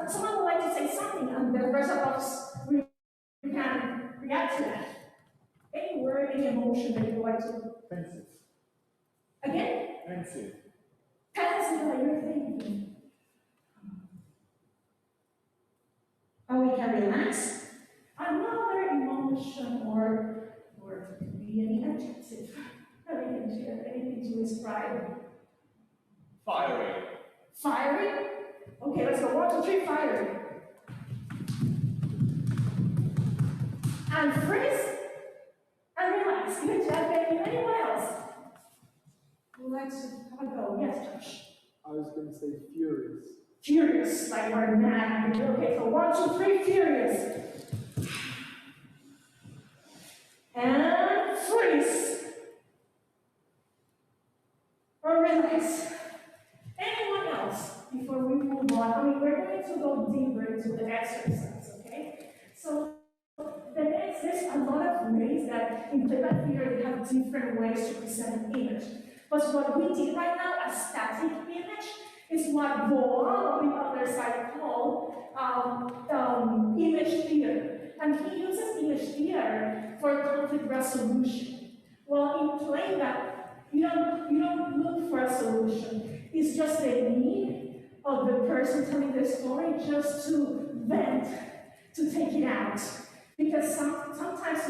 B: someone would like to say something, and the rest of us, we can react to that. Any word, any emotion that you would like to?
C: Pensive.
B: Again?
C: Pensive.
B: Pensive, what you're thinking. And we can relax. Another emotion, or it could be any adjective that we can share, anything to describe.
C: Fiery.
B: Fiery? Okay, let's go. 1, 2, 3, fiery. And freeze. And relax. Good job, baby. Anyone else? Who would like to have a go? Yes, Josh.
F: I was going to say furious.
B: Furious, like we're mad. Okay, so 1, 2, 3, furious. And freeze. Or relax. Anyone else before we move on? I mean, we're going to go deeper into the exercise, okay? So the next, there's a lot of ways that in playback theater they have different ways to present an image. But what we did right now, a static image, is what Paulo on the other side called image theater. And he uses image theater for conflict resolution. Well, in playback, you don't look for a solution. It's just the need of the person telling the story just to vent, to take it out. Because sometimes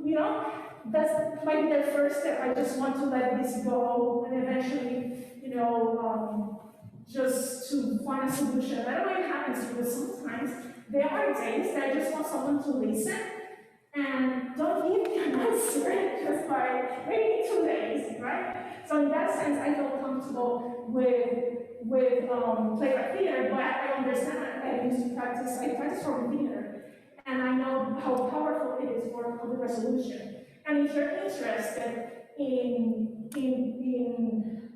B: you know, that might be their first step. I just want to let this go, and eventually, just to find a solution. I don't know what happens, because sometimes there are days that I just want someone to listen and don't give me an answer just by maybe 2 days, right? So in that sense, I feel comfortable with playback theater, but I understand I used to practice. I practice from theater, and I know how powerful it is for the resolution. And if you're interested in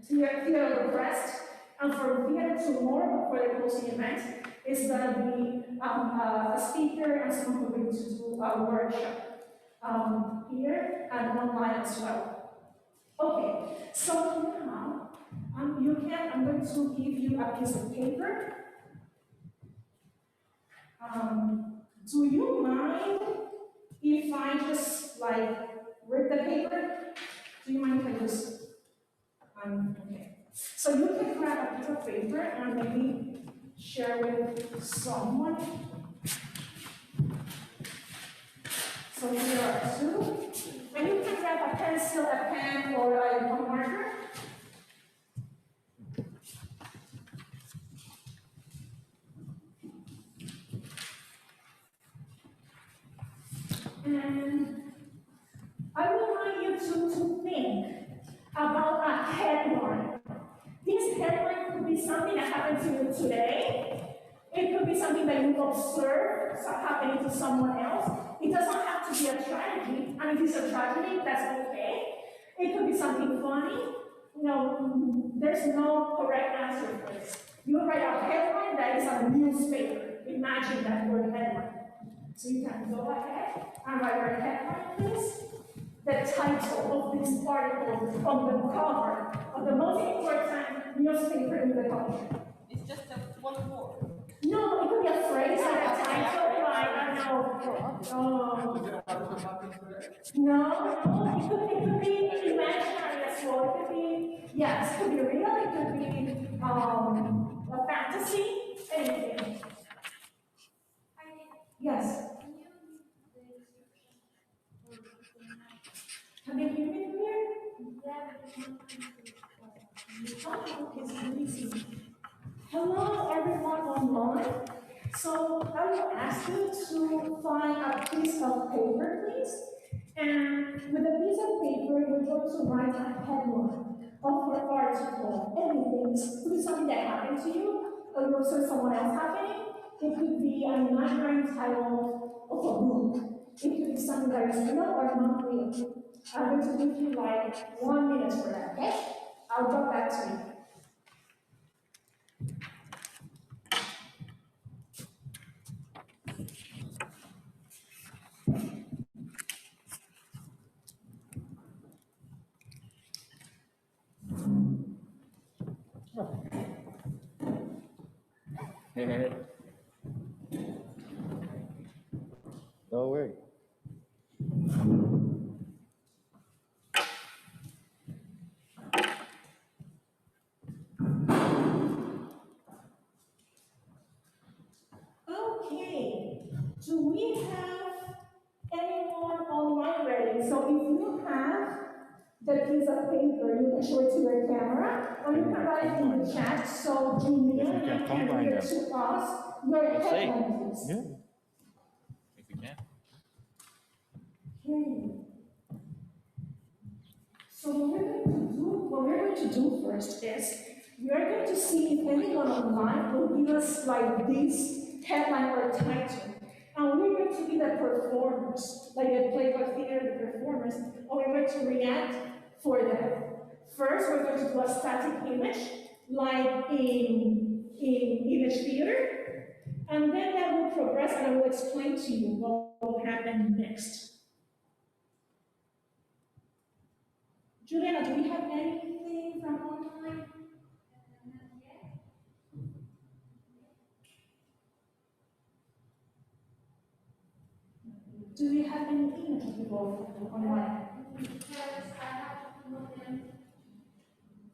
B: theater of the Press, and from theater tomorrow, for the closing event, is going to be a speaker and someone who's going to do a workshop here and online as well. Okay, so now I'm going to give you a piece of paper. Do you mind if I just like rip the paper? Do you mind if I just, okay. So you can grab a piece of paper and maybe share with someone. So here are two. And you can grab a pencil, a pen, or a marker. And I would like you to think about a headline. This headline could be something that happened to you today. It could be something that you observe happening to someone else. It doesn't have to be a tragedy, and if it's a tragedy, that's okay. It could be something funny. No, there's no correct answer for this. You write a headline that is on a newspaper. Imagine that word headline. So you can go ahead and write your headline, please. The title of this article on the cover of the most important newspaper in the country.
H: It's just one word.
B: No, it could be a phrase or a title, like, I don't know. No, it could be imaginary as well. It could be, yes, it could be real, it could be a fantasy, anything. Yes. Can you hear me here? Okay, easy. Hello, everyone online. So I will ask you to find a piece of paper, please. And with a piece of paper, you're going to write a headline of your article. Anything. It could be something that happened to you, or you observe someone else happening. It could be an imaginary title of a book. It could be something that is real or not real. I'm going to give you like 1 minute for that, okay? I'll drop back to you.
I: No way.
B: Okay, do we have anyone online ready? So if you have the piece of paper, you can show it to your camera, or you can write it in the chat so Julia can read it to us. Your headline, please.
I: Yeah.
C: If we can.
B: Okay. So what we're going to do first is we are going to see if anyone online will give us like this headline or title. And we're going to be the performers, like the playback theater, the performers, and we're going to react for them. First, we're going to do a static image, like in image theater, and then that will progress and I will explain to you what will happen next. Juliana, do we have anything from online? Do we have any image people online?
E: Yes, I have to promote them.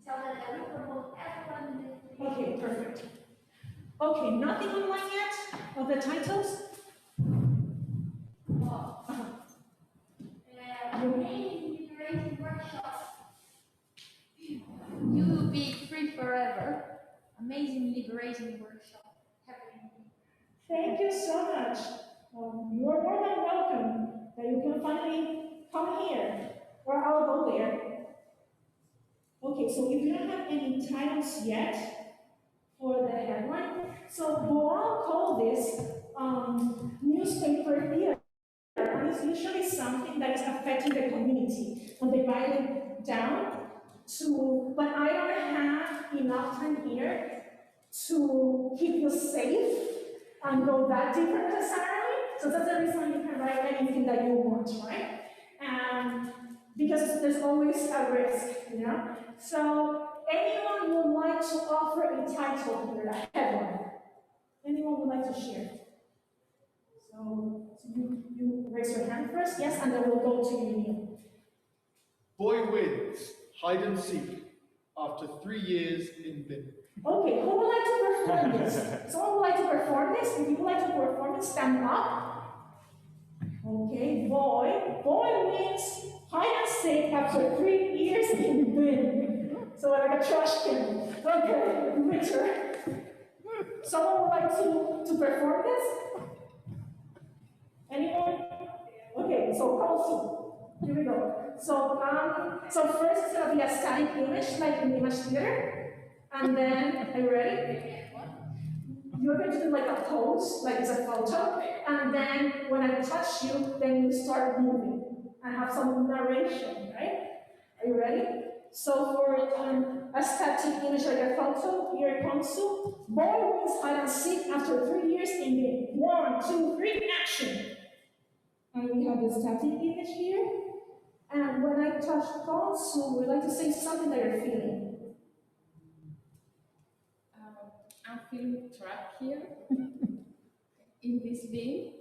E: Tell them that we promote everyone in the
B: Okay, perfect. Okay, nothing online yet of the titles?
E: amazing liberating workshop.
H: You will be free forever. Amazing liberating workshop happening.
B: Thank you so much. You are more than welcome. That you can finally come here, or I'll go there. Okay, so if you don't have any titles yet for the headline, so we'll all call this newspaper theater. And it's usually something that is affecting the community. And they write it down to, but I don't have enough time here to keep you safe and go that deeper necessarily. So that's the reason you can write anything that you want, right? And because there's always a risk, you know? So anyone would like to offer a title here, a headline? Anyone would like to share? So you raise your hand first, yes, and then we'll go to you, Neil.
F: Boy wins hide and seek after 3 years in bin.
B: Okay, who would like to perform this? Someone would like to perform this? If you would like to perform it, stand up. Okay, boy wins hide and seek after 3 years in bin. So like a trash can. Okay, Richard. Someone would like to perform this? Anyone? Okay, so Paulo, here we go. So first it's gonna be a static image, like in image theater, and then are you ready? You're going to do like a pose, like it's a photo, and then when I touch you, then you start moving and have some narration, right? Are you ready? So for a static image like a photo, here it comes to boy wins hide and seek after 3 years in the 1, 2, 3, action. And we have the static image here. And when I touch Paulo, we'd like to say something that you're feeling.
H: I'm feeling trapped here in this bin.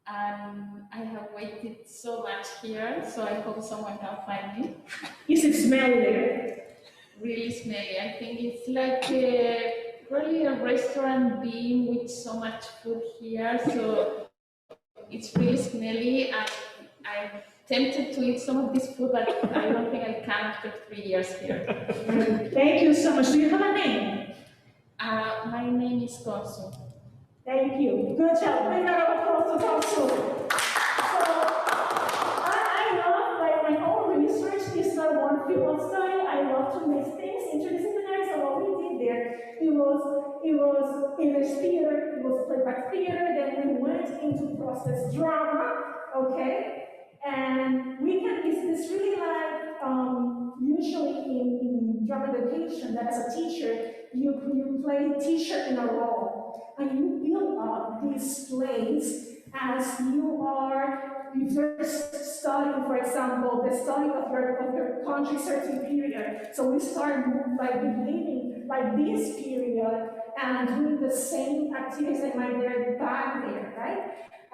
H: And I have waited so much here, so I hope someone can find me.
B: Is it smelly there?
H: Really smelly. I think it's like really a restaurant bin with so much food here, so it's really smelly. And I'm tempted to eat some of this food, but I don't think I can after 3 years here.
B: Thank you so much. Do you have a name?
H: My name is Consu.
B: Thank you. Good job. Big round of applause to Paulo. So I love, like my own research is not one field of study. I love to make things interdisciplinary. So what we did there, it was image theater, it was playback theater, then we went into process drama, okay? And we can, it's really like, usually in drama education, that as a teacher, you play teacher in a role, and you build up these plays as you're studying, for example, the study of your country certain period. So we start like behaving like this period and doing the same activities that might be back there, right?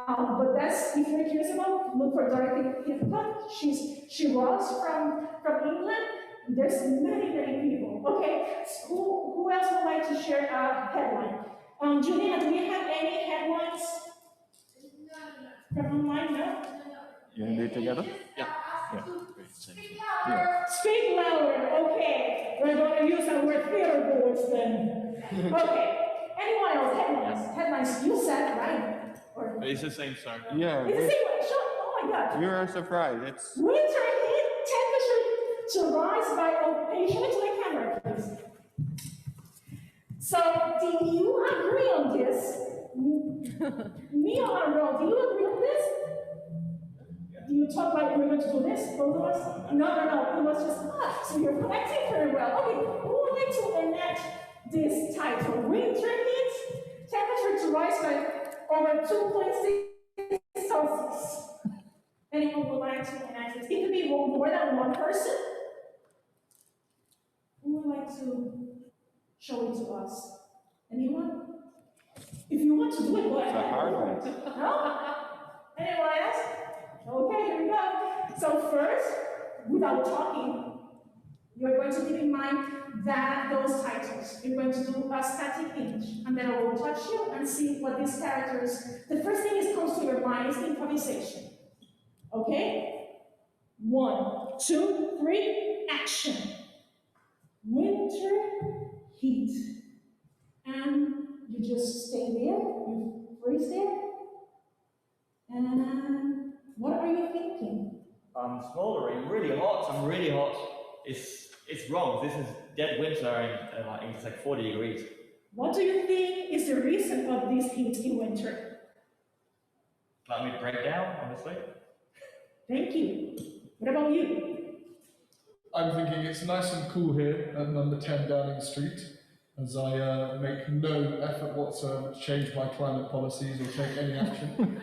B: But that's, if you're curious about, look for Dorothy Hitchcock. She was from England. There's many people. Okay, so who else would like to share a headline? Juliana, do you have any headlines from online? No?
C: You want to do it together?
B: Speak louder. Okay, we're going to use our theater boards then. Okay. Anyone else? Headlines. You said, right? Or
C: It's the same song. Yeah.
B: it's the same one. Sure. Oh my God.
C: You're surprised. It's
B: Winter heat temperature to rise by Show it to the camera, please. So, do you agree on this? Neil and Ron, do you agree on this? Do you talk like we're going to do this, both of us? No. It was just, so you're connecting very well. Okay, who would like to enact this title? Winter heat, temperature to rise by over 2.6 Celsius. Anyone would like to enact this? It could be more than one person. Who would like to show it to us? Anyone? If you want to do it, go ahead.
C: a hard one.
B: No? Anyone else? Okay, here we go. So first, without talking, you're going to keep in mind that those titles. You're going to do a static image, and then I will touch you and see what these characters. The first thing that comes to your mind is improvisation. Okay? 1, 2, 3, action. Winter heat. And you just stay there, you freeze there. And what are you thinking?
I: I'm smoldering, really hot. I'm really hot. It's wrong. This is dead winter, and it's like 40 degrees.
B: What do you think is the reason of this heat in winter?
I: Climate breakdown, honestly.
B: Thank you. What about you?
F: I'm thinking it's nice and cool here at number 10 Downing Street. as I make no effort whatsoever to change my climate policies or take any action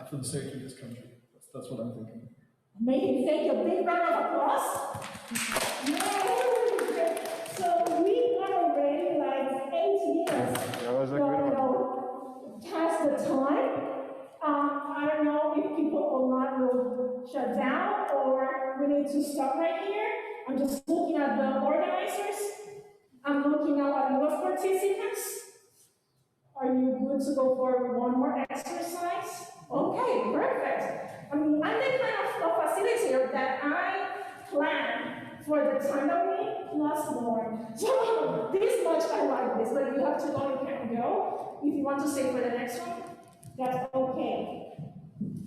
F: for the safety of this country. That's what I'm thinking.
B: Maybe take a big round of applause. Yay! So we are already like 8 years.
C: That was a good one.
B: Past the time. I don't know if people online will shut down or we need to stop right here. I'm just looking at the organizers. I'm looking at the participants. Are you good to go for one more exercise? Okay, perfect. I mean, I'm the kind of facilitator that I plan for the time that we need plus more. So this much I like this, but if you have to go, you can go. If you want to stay for the next one, that's okay.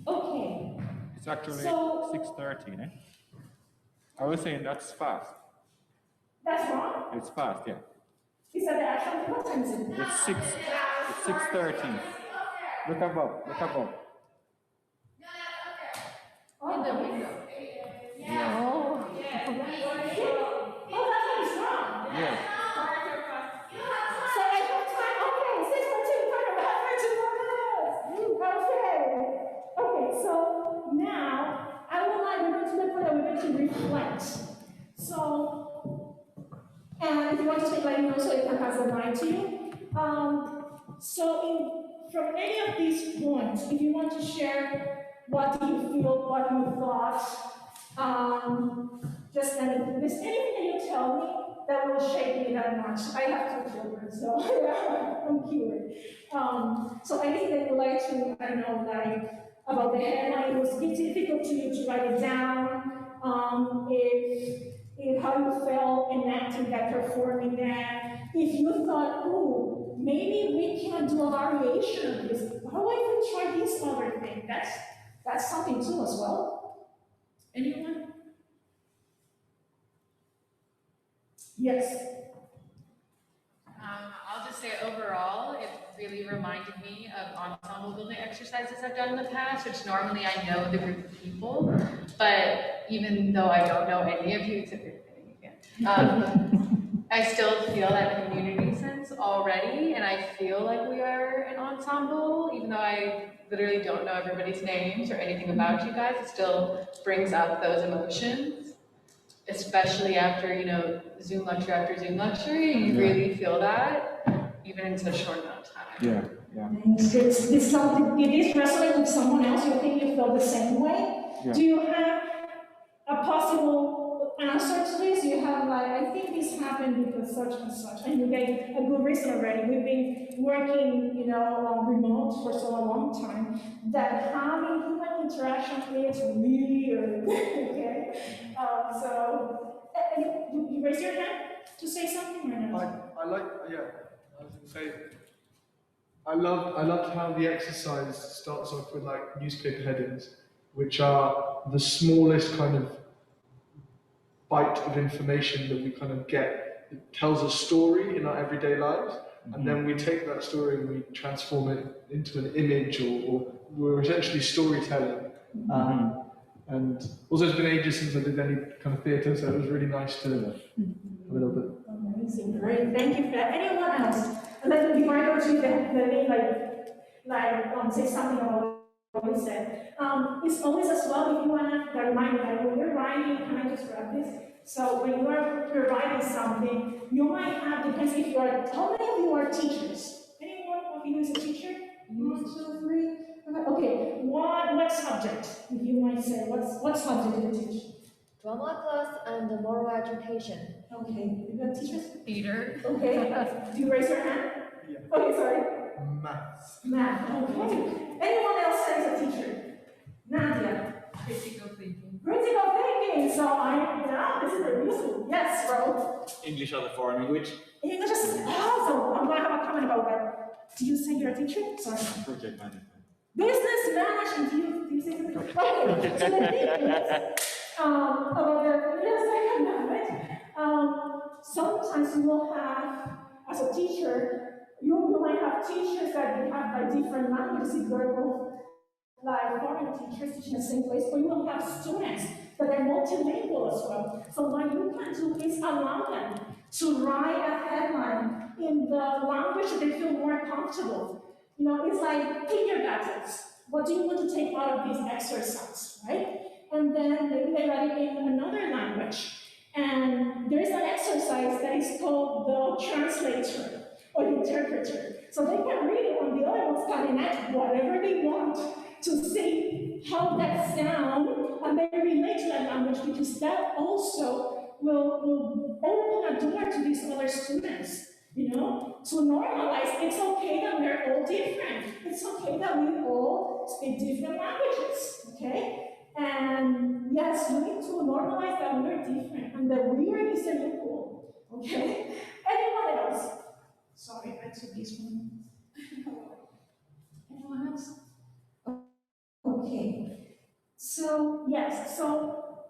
B: Okay.
C: It's actually
B: so,
C: 6:30, eh? I was saying that's fast.
B: That's wrong?
C: It's fast, yeah.
B: Is that the actual what time is it?
C: It's 6:30. Look above, look above.
B: In the window.
C: Yeah.
B: Oh, that's what is wrong.
C: Yeah.
B: So I have time. Okay, 6:14. Okay, so now I would like we're going to the point that we're going to reflect. So, and if you want to take let me know so it can pass the line to you. From any of these points, if you want to share what you feel, what you thought, just anything. There's anything that you tell me that will shake me that much. I have 2 children, so yeah, I'm cured. So anything that you like to, I don't know, like about the headline, it was difficult to you to write it down. If how you felt enacting that, performing that. If you thought, ooh, maybe we can do a variation of this. How do I even try this other thing? That's something too as well. Anyone? Yes.
J: I'll just say overall, it really reminded me of ensemble building exercises I've done in the past, which normally I know the group of people, but even though I don't know any of you, except for I still feel that community sense already, and I feel like we are an ensemble, even though I literally don't know everybody's names or anything about you guys. It still brings up those emotions, especially after, Zoom lecture after Zoom lecture. You really feel that, even in such a short amount of time.
C: Yeah, yeah.
B: Did this resonate with someone else? You think you feel the same way? Yeah. Do you have a possible answer to this? You have like, I think this happened because such and such, and you gave a good reason already. We've been working, remote for so a long time that having human interaction is really okay. You raise your hand to say something or not?
F: I was going to say, I loved how the exercise starts off with like newspaper headings, which are the smallest kind of bite of information that we kind of get. It tells a story in our everyday lives, and then we take that story and we transform it into an image, or we're essentially storytelling. And also, it's been ages since I did any kind of theatre, so it was really nice to have a little bit.
B: Amazing, great, thank you for that. Anyone else? And then before I go to the name, say something about what we said. It's always as well, if you want to remind that when you're writing, can I just grab this? So when you're writing something, you might have, depends if you are, how many of you are teachers? Anyone of you is a teacher? 1, 2, 3. Okay, what subject? If you might say, what subject do you teach?
K: Drama class and moral education.
B: Okay, you have teachers?
J: Theater.
B: Okay, do you raise your hand? Yeah. Okay, sorry.
F: Maths.
B: Math, okay. Anyone else that is a teacher? Nadia.
J: Critical thinking.
B: Critical thinking, so this is very useful. Yes, bro.
I: English as a foreign language.
B: English is awesome. I'm going to have a comment about that. Do you say you're a teacher? Sorry.
I: Project management.
B: Business management, do you say something? Okay, so the thing is, about the second language, sometimes you will have, as a teacher, you might have teachers that have like different languages, if you're both like foreign teachers teaching the same place, or you will have students that are multilingual as well. So what you can do is allow them to write a headline in the language that they feel more comfortable. You know, it's like, pick your battles. What do you want to take out of this exercise, right? And then maybe they write it in another language. And there's an exercise that is called the translator or interpreter. So they can read it when the other ones can enact whatever they want to see how that sounds, and they relate to that language, because that also will open a door to these other students, you know, to normalize it's okay that we're all different. It's okay that we all speak different languages, okay? And yes, we need to normalize that we're different and that weird is the new cool, okay? Anyone else? Sorry, I took this one. Anyone else? Okay. So yes, so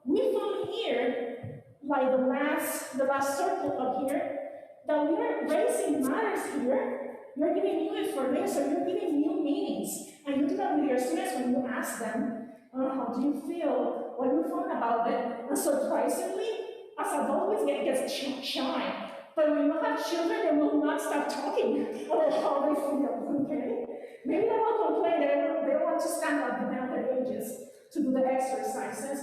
B: we found here, like the last circle up here, that we are raising matters here. You're giving new information, you're giving new meanings, and you do that with your students when you ask them, how do you feel? What do you find about it? And surprisingly, as adults, we get shy. But when you have children, they will not stop talking about how they feel, okay? Maybe they will complain, they don't want to stand up behind their ages to do the exercises.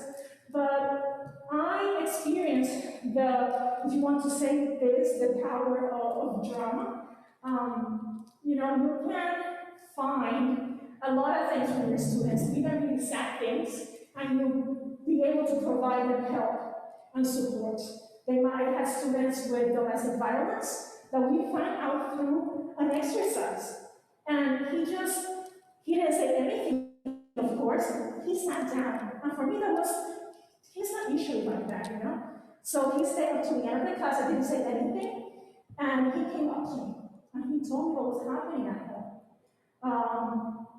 B: But I experienced if you want to say this, the power of drama. You know, you can find a lot of things from your students, even really sad things, and you'll be able to provide them help and support. They might have students with domestic violence that we found out through an exercise. And he didn't say anything, of course. He sat down. And for me, he's not usually like that, you know? So he stayed up to the end of the class. I didn't say anything. And he came up to me. And he told me what was happening at home.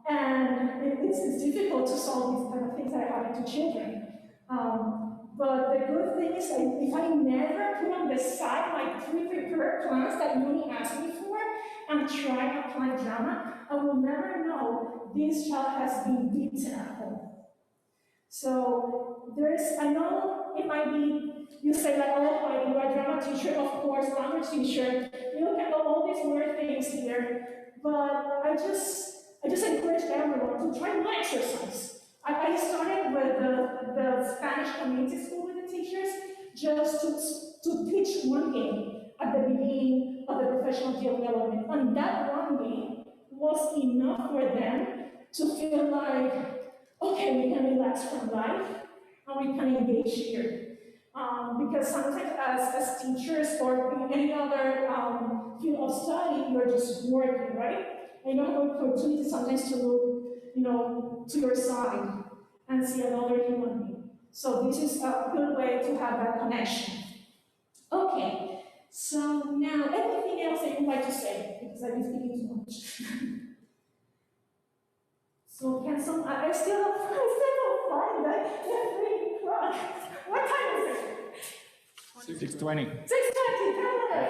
B: And it's difficult to solve these kind of things that are happening to children. But the good thing is that if I never put on the side my pre-prepared plans that Yuni asked me for and try to apply drama, I will never know this child has been beaten at home. So I know it might be, you say like, oh, Heidy, you are a drama teacher, of course, language teacher, you can know all these weird things here, but I just encourage everyone to try one exercise. I started with the Spanish community school with the teachers just to pitch one game at the beginning of the professional development. And that one game was enough for them to feel like, okay, we can relax from life and we can engage here. Because sometimes as teachers or in any other field of study, you're just working, right? And you don't have an opportunity sometimes to look, to your side and see another human being. So this is a good way to have that connection. Okay, so now anything else that you'd like to say? Because I've been speaking too much. So can I still have fun, right? What time is it?
C: 6:20.
B: 6:20, come on.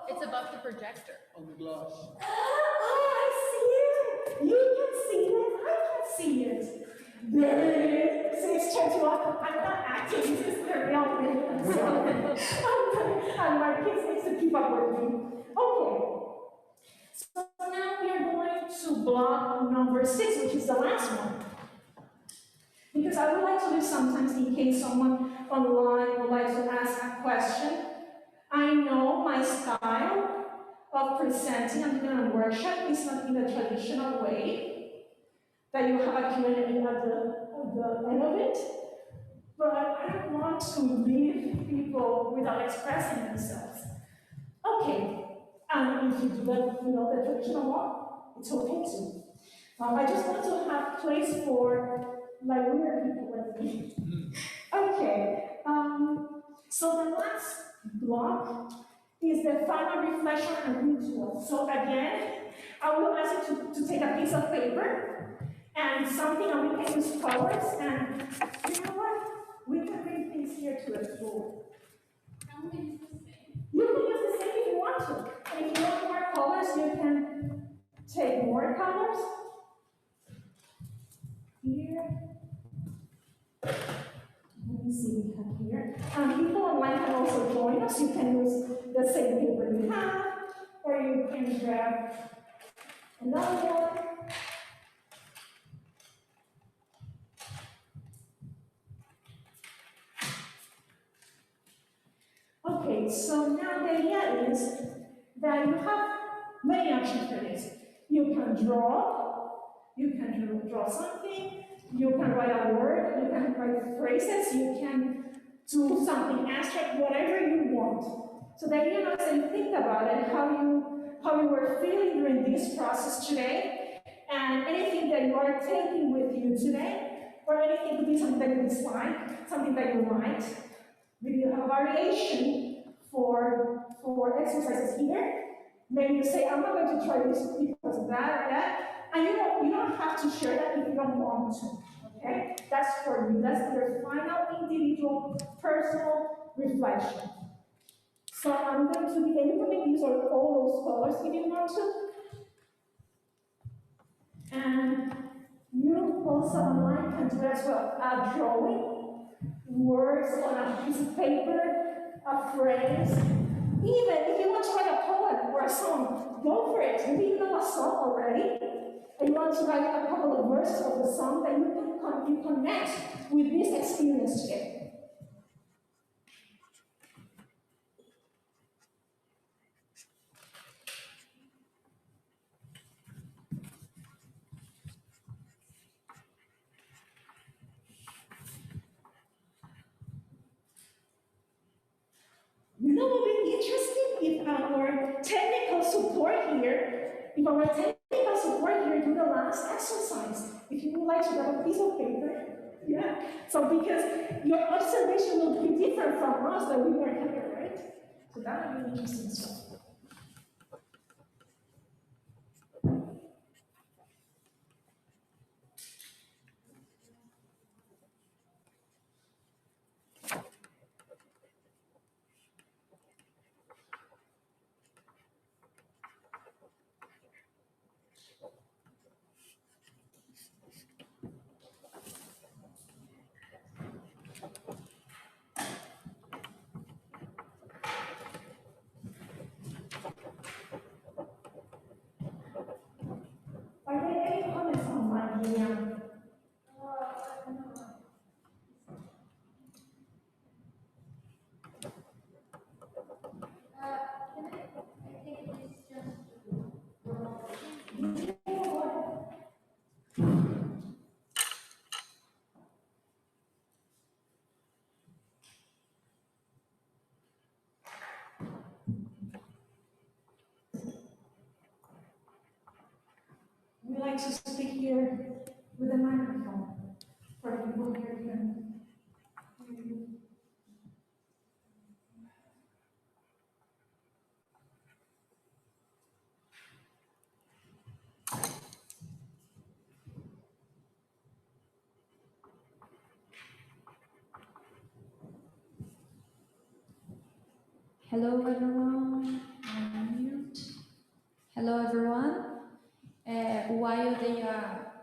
J: It's above the projector.
F: On the glass.
B: Oh, I see it. You can see it. I can see it. There it is. 6:21. I'm not acting. This is the real thing. And my kids need to keep up with me. Okay. So now we are going to block number 6, which is the last one. Because I would like to do sometimes in case someone online would like to ask a question. I know my style of presenting and doing a workshop is not in the traditional way, that you have a Q&A at the end of it, but I don't want to leave people without expressing themselves. Okay, and if you do that, the traditional one, it's okay too. I just want to have place for like weird people like me. Okay, so the last block is the final reflection and ritual. So again, I will ask you to take a piece of paper and something, and we can use colors, and you know what? We can bring things here to the school.
D: Can we use the same?
B: You can use the same if you want to. And if you want more colors, you can take more colors. Here. Let me see, we have here. People online can also join us. You can use the same paper you have, or you can grab another one. Okay, so now the idea is that you have many options for this. You can draw something, you can write a word, you can write phrases, you can do something abstract, whatever you want. So the idea is that you think about it, how you were feeling during this process today, and anything that you are taking with you today, or anything could be something that you dislike, something that you liked. Maybe you have a variation for exercises here. Maybe you say, I'm not going to try this because of that or that. And you don't have to share that if you don't want to. Okay? That's for you. That's your final individual personal reflection. So I'm going to be, and you can make use of all those colors if you want to. And you also online can do as well a drawing, words on a piece of paper, a phrase. Even if you want to write a poem or a song, go for it. Maybe you know a song already, and you want to write a couple of verses of the song that you connect with this experience today. You know what would be interesting if our technical support here do the last exercise. If you would like to grab a piece of paper, yeah. So because your observation will be different from us that we were here, right? So that would be interesting stuff. Are there any comments on my video? We like to speak here with a microphone for people here can hear you.
A: Hello everyone, I'm mute. Hello everyone. While they are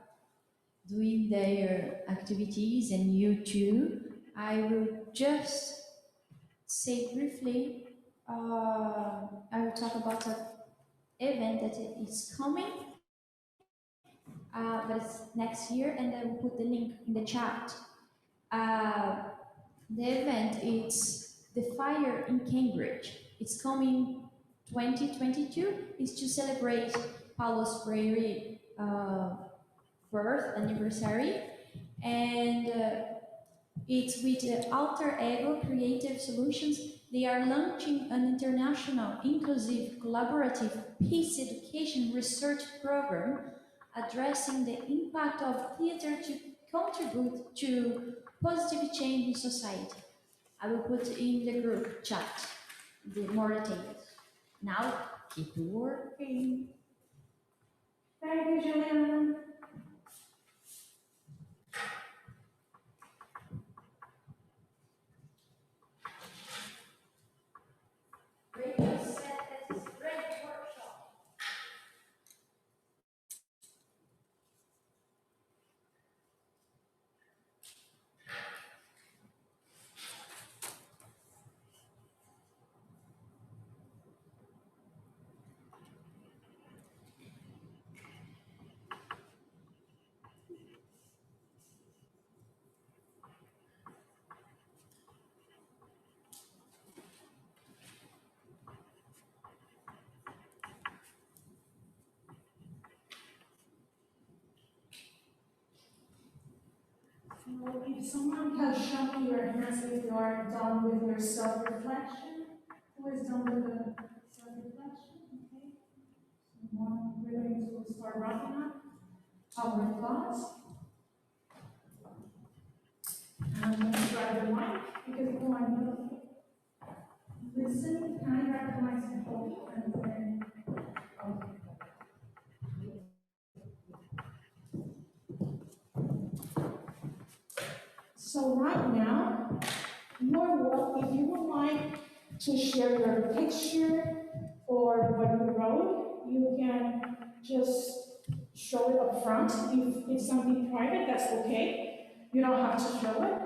A: doing their activities and you too, I will just say briefly, I will talk about an event that is coming, but it's next year, and I will put the link in the chat. The event is the fire in Cambridge. It's coming 2022. It's to celebrate Paulo's Freire birth anniversary, and it's with Alter Ego Creative Solutions. They are launching an international, inclusive, collaborative peace education research program addressing the impact of theater to contribute to positive change in society. I will put in the group chat the more details. Now, keep working.
B: Thank you, Juliana.
E: Radio said that it's a great workshop.
B: If someone can show me your hands if you are done with your self-reflection, who is done with the self-reflection? Okay. So we're going to start wrapping up our thoughts. And I'm going to grab the mic because you know I'm not listening. Can I grab the mic and hold it? And then, okay. So right now, if you would like to share your picture or what you wrote, you can just show it up front. If it's something private, that's okay. You don't have to show it.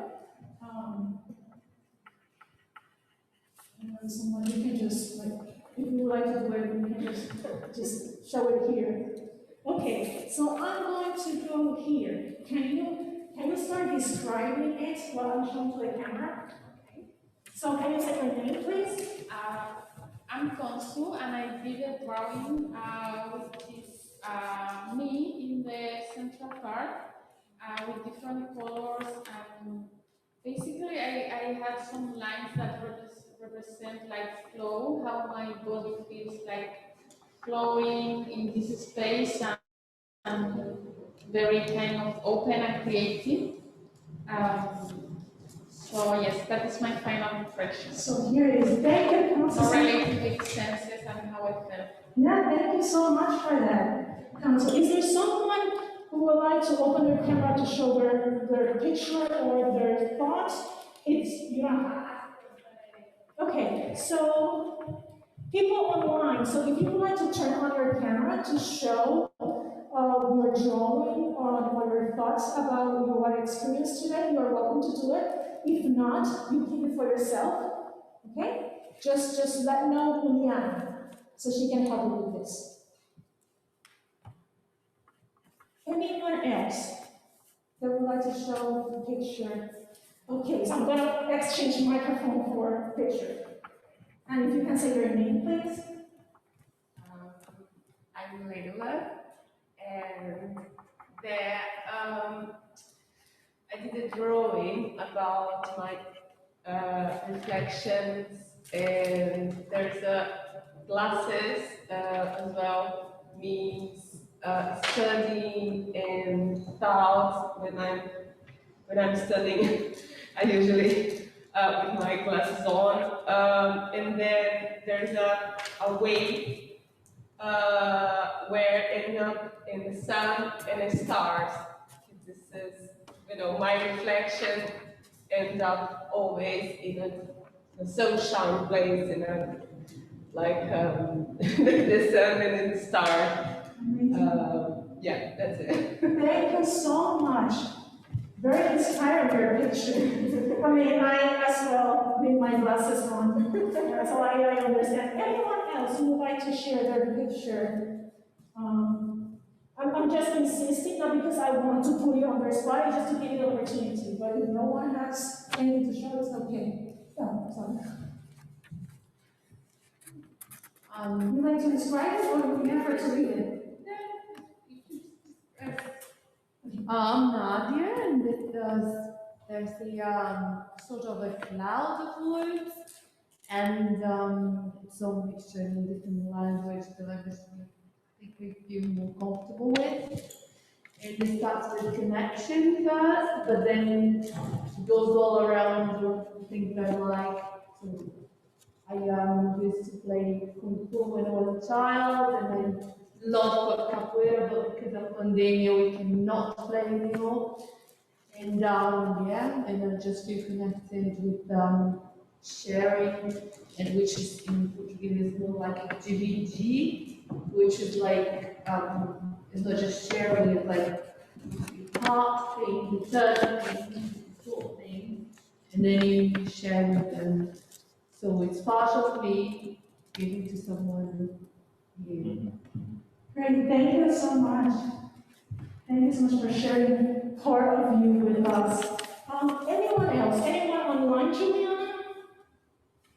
B: And someone, you can just, like, if you would like to do it, you can just show it here. Okay, so I'm going to go here. Can you start describing it while I'm showing to the camera? Okay. So can you say your name, please?
H: I'm Consu, and I did a drawing which is me in the central part with different colors. And basically, I had some lines that represent like flow, how my body feels like flowing in this space, and very kind of open and creative. So yes, that is my final impression.
B: So here it is. Thank you, Consu.
H: More related with senses and how I felt.
B: Yeah, thank you so much for that, Consu. Is there someone who would like to open their camera to show their picture or their thoughts? You don't have. Okay, so people online, so if you would like to turn on your camera to show your drawing or your thoughts about your experience today, you are welcome to do it. If not, you keep it for yourself, okay? Just let know Juliana so she can help you with this. Anyone else that would like to show the picture? Okay, so I'm going to exchange microphone for picture. And if you can say your name, please.
J: I'm Leila, and I did a drawing about my reflections, and there's glasses as well, means studying and thoughts when I'm studying. I usually with my glasses on, and then there's a wave where ending up in the sun and the stars. This is, my reflection ends up always in a sunshine place, like the sun and the stars. Yeah, that's it.
B: Thank you so much. Very inspiring, your picture. I mean, I as well with my glasses on, so I understand. Anyone else who would like to share their picture? I'm just insisting, not because I want to put you on their spot, just to give you the opportunity. But if no one has anything to show, it's okay. Yeah, sorry. Would you like to describe it, or would you prefer to read it?
L: I'm Nadia, and there's the sort of a cloud of words, and it's all mixture in different language that I just think we feel more comfortable with. And it starts with connection first, but then it goes all around the things I like. So I used to play Kung Fu when I was a child, and then lots of capoeira, but because of pandemia we cannot play anymore. And yeah, and I just feel connected with sharing, and which is in Portuguese is more like a dividir, which is like it's not just sharing, it's like you part things, you touch things, you sort things, and then you share with them. So it's part of me giving to someone new.
B: Great, thank you so much. Thank you so much for sharing part of you with us. Anyone else? Anyone online, Juliana?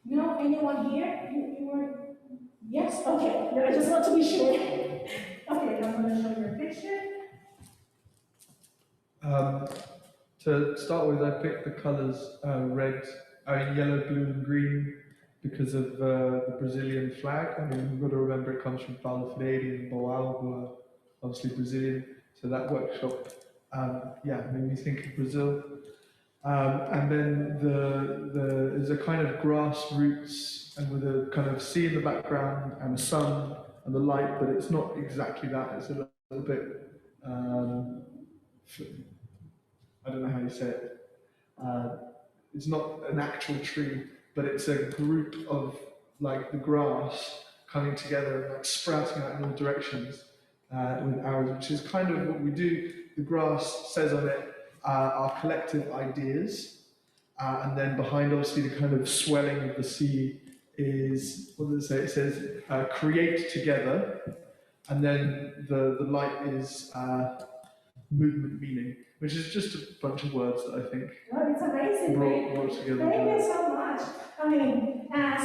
B: No? Anyone here? You were? Yes? Okay. I just want to be sure. Okay, I'm going to show your picture.
F: To start with, I picked the colours yellow, blue, and green because of the Brazilian flag. I mean, we've got to remember it comes from Paulo Freire and Paulo, who are obviously Brazilian. So that workshop, made me think of Brazil. And then there's a kind of grassroots and with a kind of sea in the background and a sun and the light, but it's not exactly that. It's a little bit, I don't know how you say it. It's not an actual tree, but it's a group of like the grass coming together and like sprouting out in all directions with arrows, which is kind of what we do. The grass says on it our collective ideas, and then behind obviously the kind of swelling of the sea is, what does it say? It says create together, and then the light is movement meaning, which is just a bunch of words that I think
B: it's amazing.
F: brought together.
B: Thank you so much. I mean, as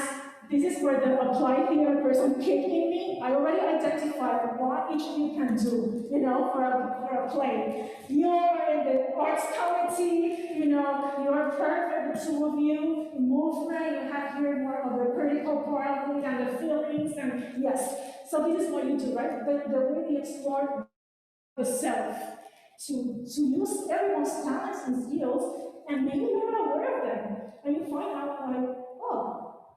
B: this is where the applied theater person kicked in me, I already identified what each of you can do, for a play. You're in the arts committee, you're perfect, the two of you, movement, you have here more of the critical part of it and the feelings, and yes. So this is what you do, right? The way you explore the self, to use everyone's talents and skills, and maybe you're not aware of them, and you find out like, oh,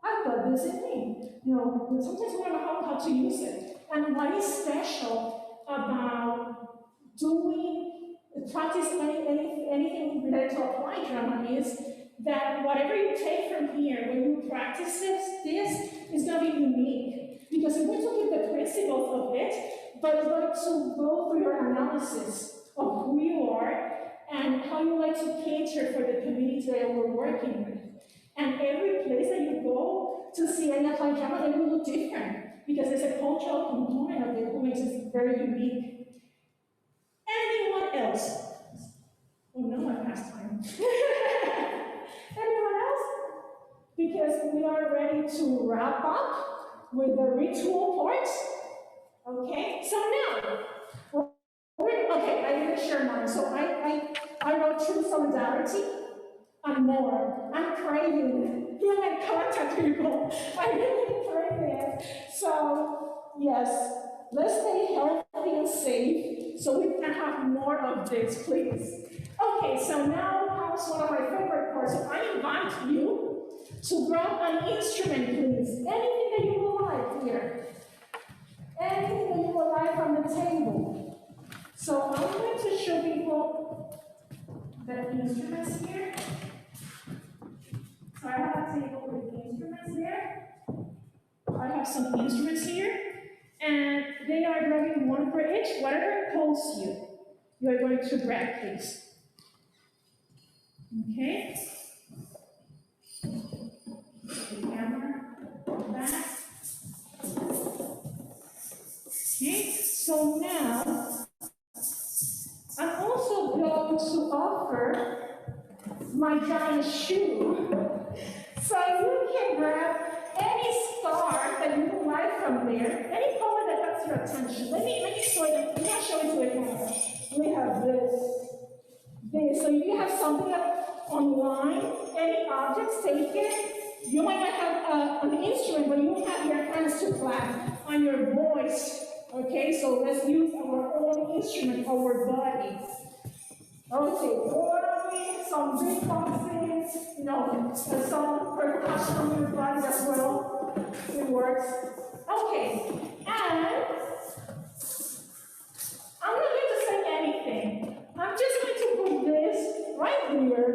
B: I've got this in me. Sometimes we don't know how to use it. And what is special about practice anything related to applied drama is that whatever you take from here, when you practice this is going to be unique. Because you're going to get the principles of it, but it's going to go through your analysis of who you are and how you like to cater for the community that we're working with. And every place that you go to see any applied drama, they will look different because there's a cultural component of it who makes it very unique. Anyone else? Oh no, I passed time. Anyone else? Because we are ready to wrap up with the ritual part. Okay, so now, I didn't share mine. So I wrote true solidarity and more. I'm craving human contact, people. I really crave it. So, yes, let's stay healthy and safe so we can have more of this, please. Okay, so now comes one of my favorite parts. So I invite you to grab an instrument, please. Anything that you would like here. Anything that you would like from the table. So I'm going to show people the instruments here. So I have a table with instruments here. I have some instruments here. And they are grabbing one for each. Whatever pulls you, you are going to grab, please. Okay? The camera back. Okay, so now I'm also going to offer my giant shoe. So you can grab any star that you would like from there, any color that gets your attention. Let me show you. I'm not showing to the camera. We have this. So if you have something online, any objects, take it. You might not have an instrument, but you have your hands to clap on your voice. Okay, so let's use our own instrument, our body. Okay, pouring some big boxes, some percussion on your body as well. It works. Okay, and I'm not going to say anything. I'm just going to put this right here,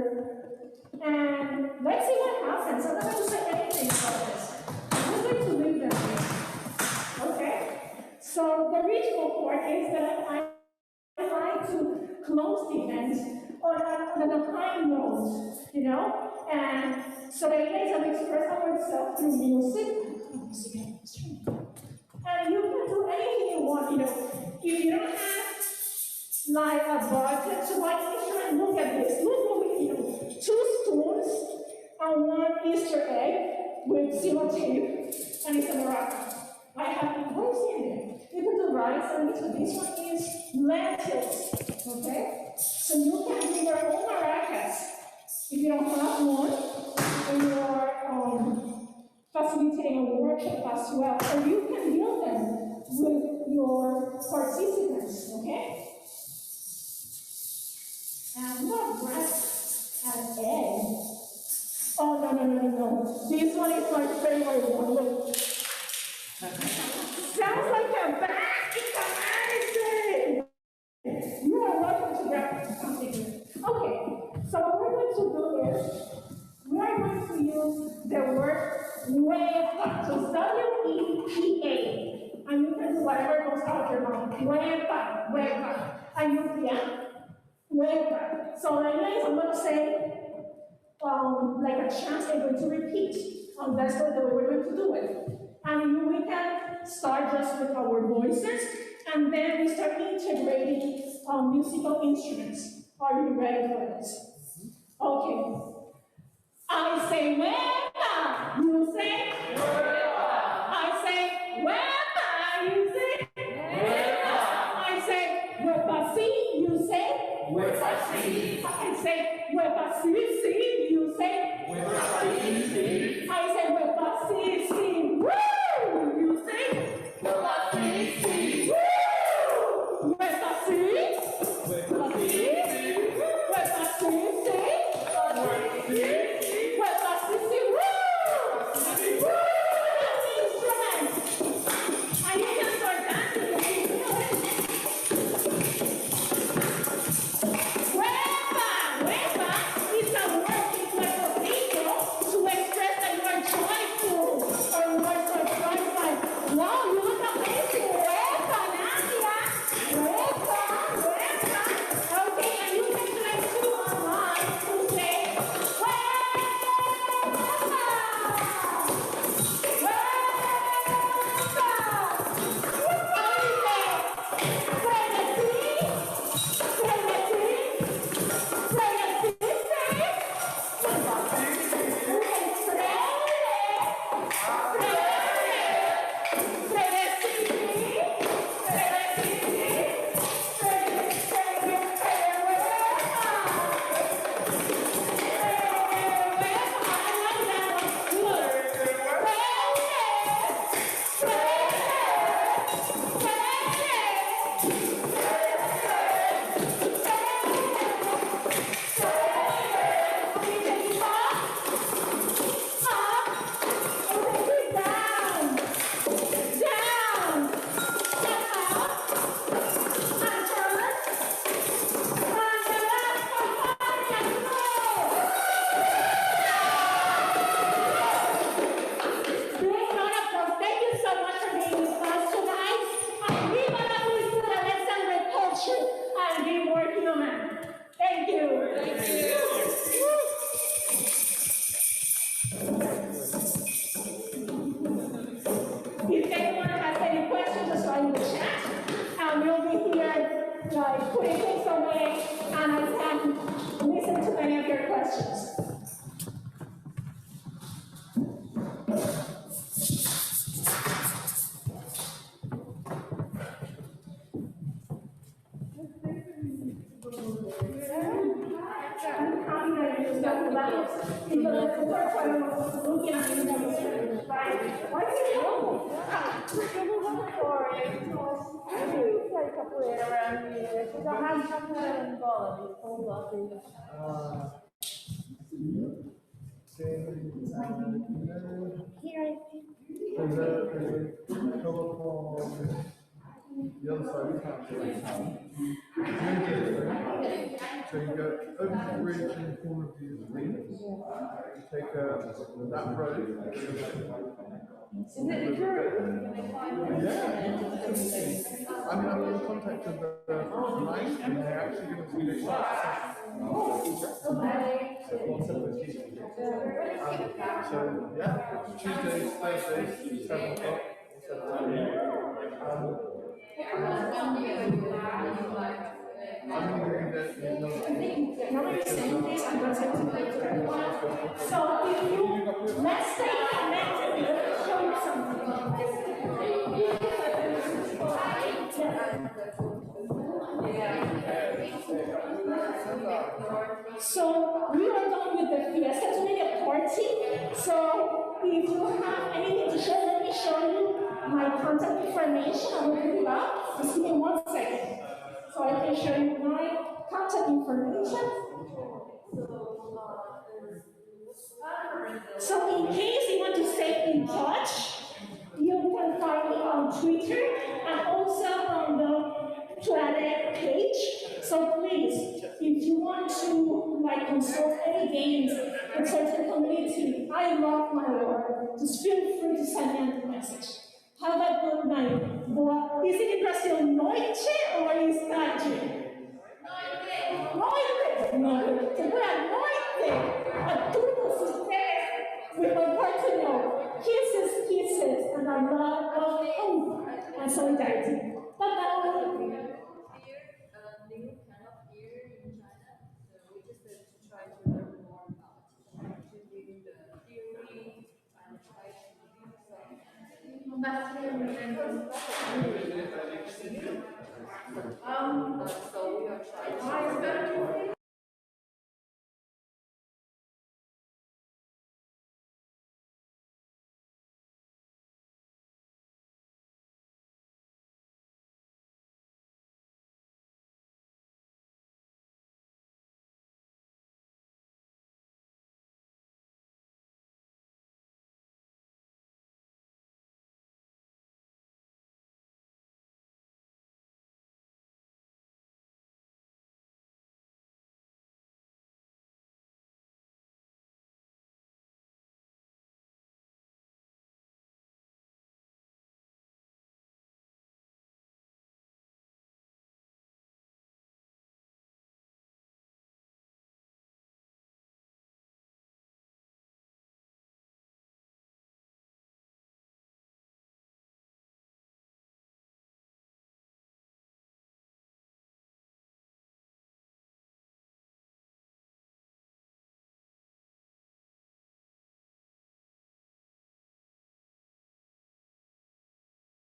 B: and let's see what happens. I'm not going to say anything about this. I'm just going to leave them here. Okay? So the ritual part is that I like to close the event on a high note, and so the idea is to express ourselves through music. And you can do anything you want, If you don't have like a bucket to buy instrument, look at this. Look what we do. 2 spoons and 1 Easter egg with 0 tape, and it's a maraca. I have what is in there? You can do rice, and this one is lentils. okay? So you can bring your own maracas. If you don't have one, and you are facilitating a workshop as well, or you can build them with your participants, okay? And what breast and egg? Oh, no. This one is my favorite one. Look. Sounds like a bat. It's amazing. You are welcome to grab something here. Okay, so what we're going to do is, we are going to use the word huepa. So W-E-P-A. And you can do whatever goes out your mouth. Huepa. And you, yeah? Huepa. So the idea is I'm going to say, like a chant, I'm going to repeat. That's the way we're going to do it. And we can start just with our voices, and then we start integrating musical instruments. Are you ready for this? Okay. I say huepa, you say huepa. I say huepa, you say huepa. I say huepa si, you say huepa si. I say huepa si, you say huepa si. I say huepa si, woo, you say huepa si, woo. Huepa si, huepa si, huepa si.
F: The other side of town. So you go over the bridge in the corner of the arena. You take that road.
L: Is it true?
F: Yeah. I'm in contact with the night, and they're actually going to do so yeah, Tuesdays, Thursdays, 7 o'clock.
B: So if you, let's say, show you something. So we are done with the fiesta today, the party. So if you have anything to share, let me show you my contact information. I will put it up. Just give me 1 second. So I can show you my contact information. So in case you want to stay in touch, you can find me on Twitter and also on the CLAREC page. So please, if you want to consult any games with certain community, I love my work. Just feel free to send me a message. Have a good night. Is it in Brazil noite or is tarde? Noite. Noite. Buena noite. A todos ustedes. We would like to know. Kisses, kisses, and a lot of hope and solidarity. Bye-bye.
K: They cannot hear in China, so we just try to learn more about to read the theory and try to read some. So we are trying to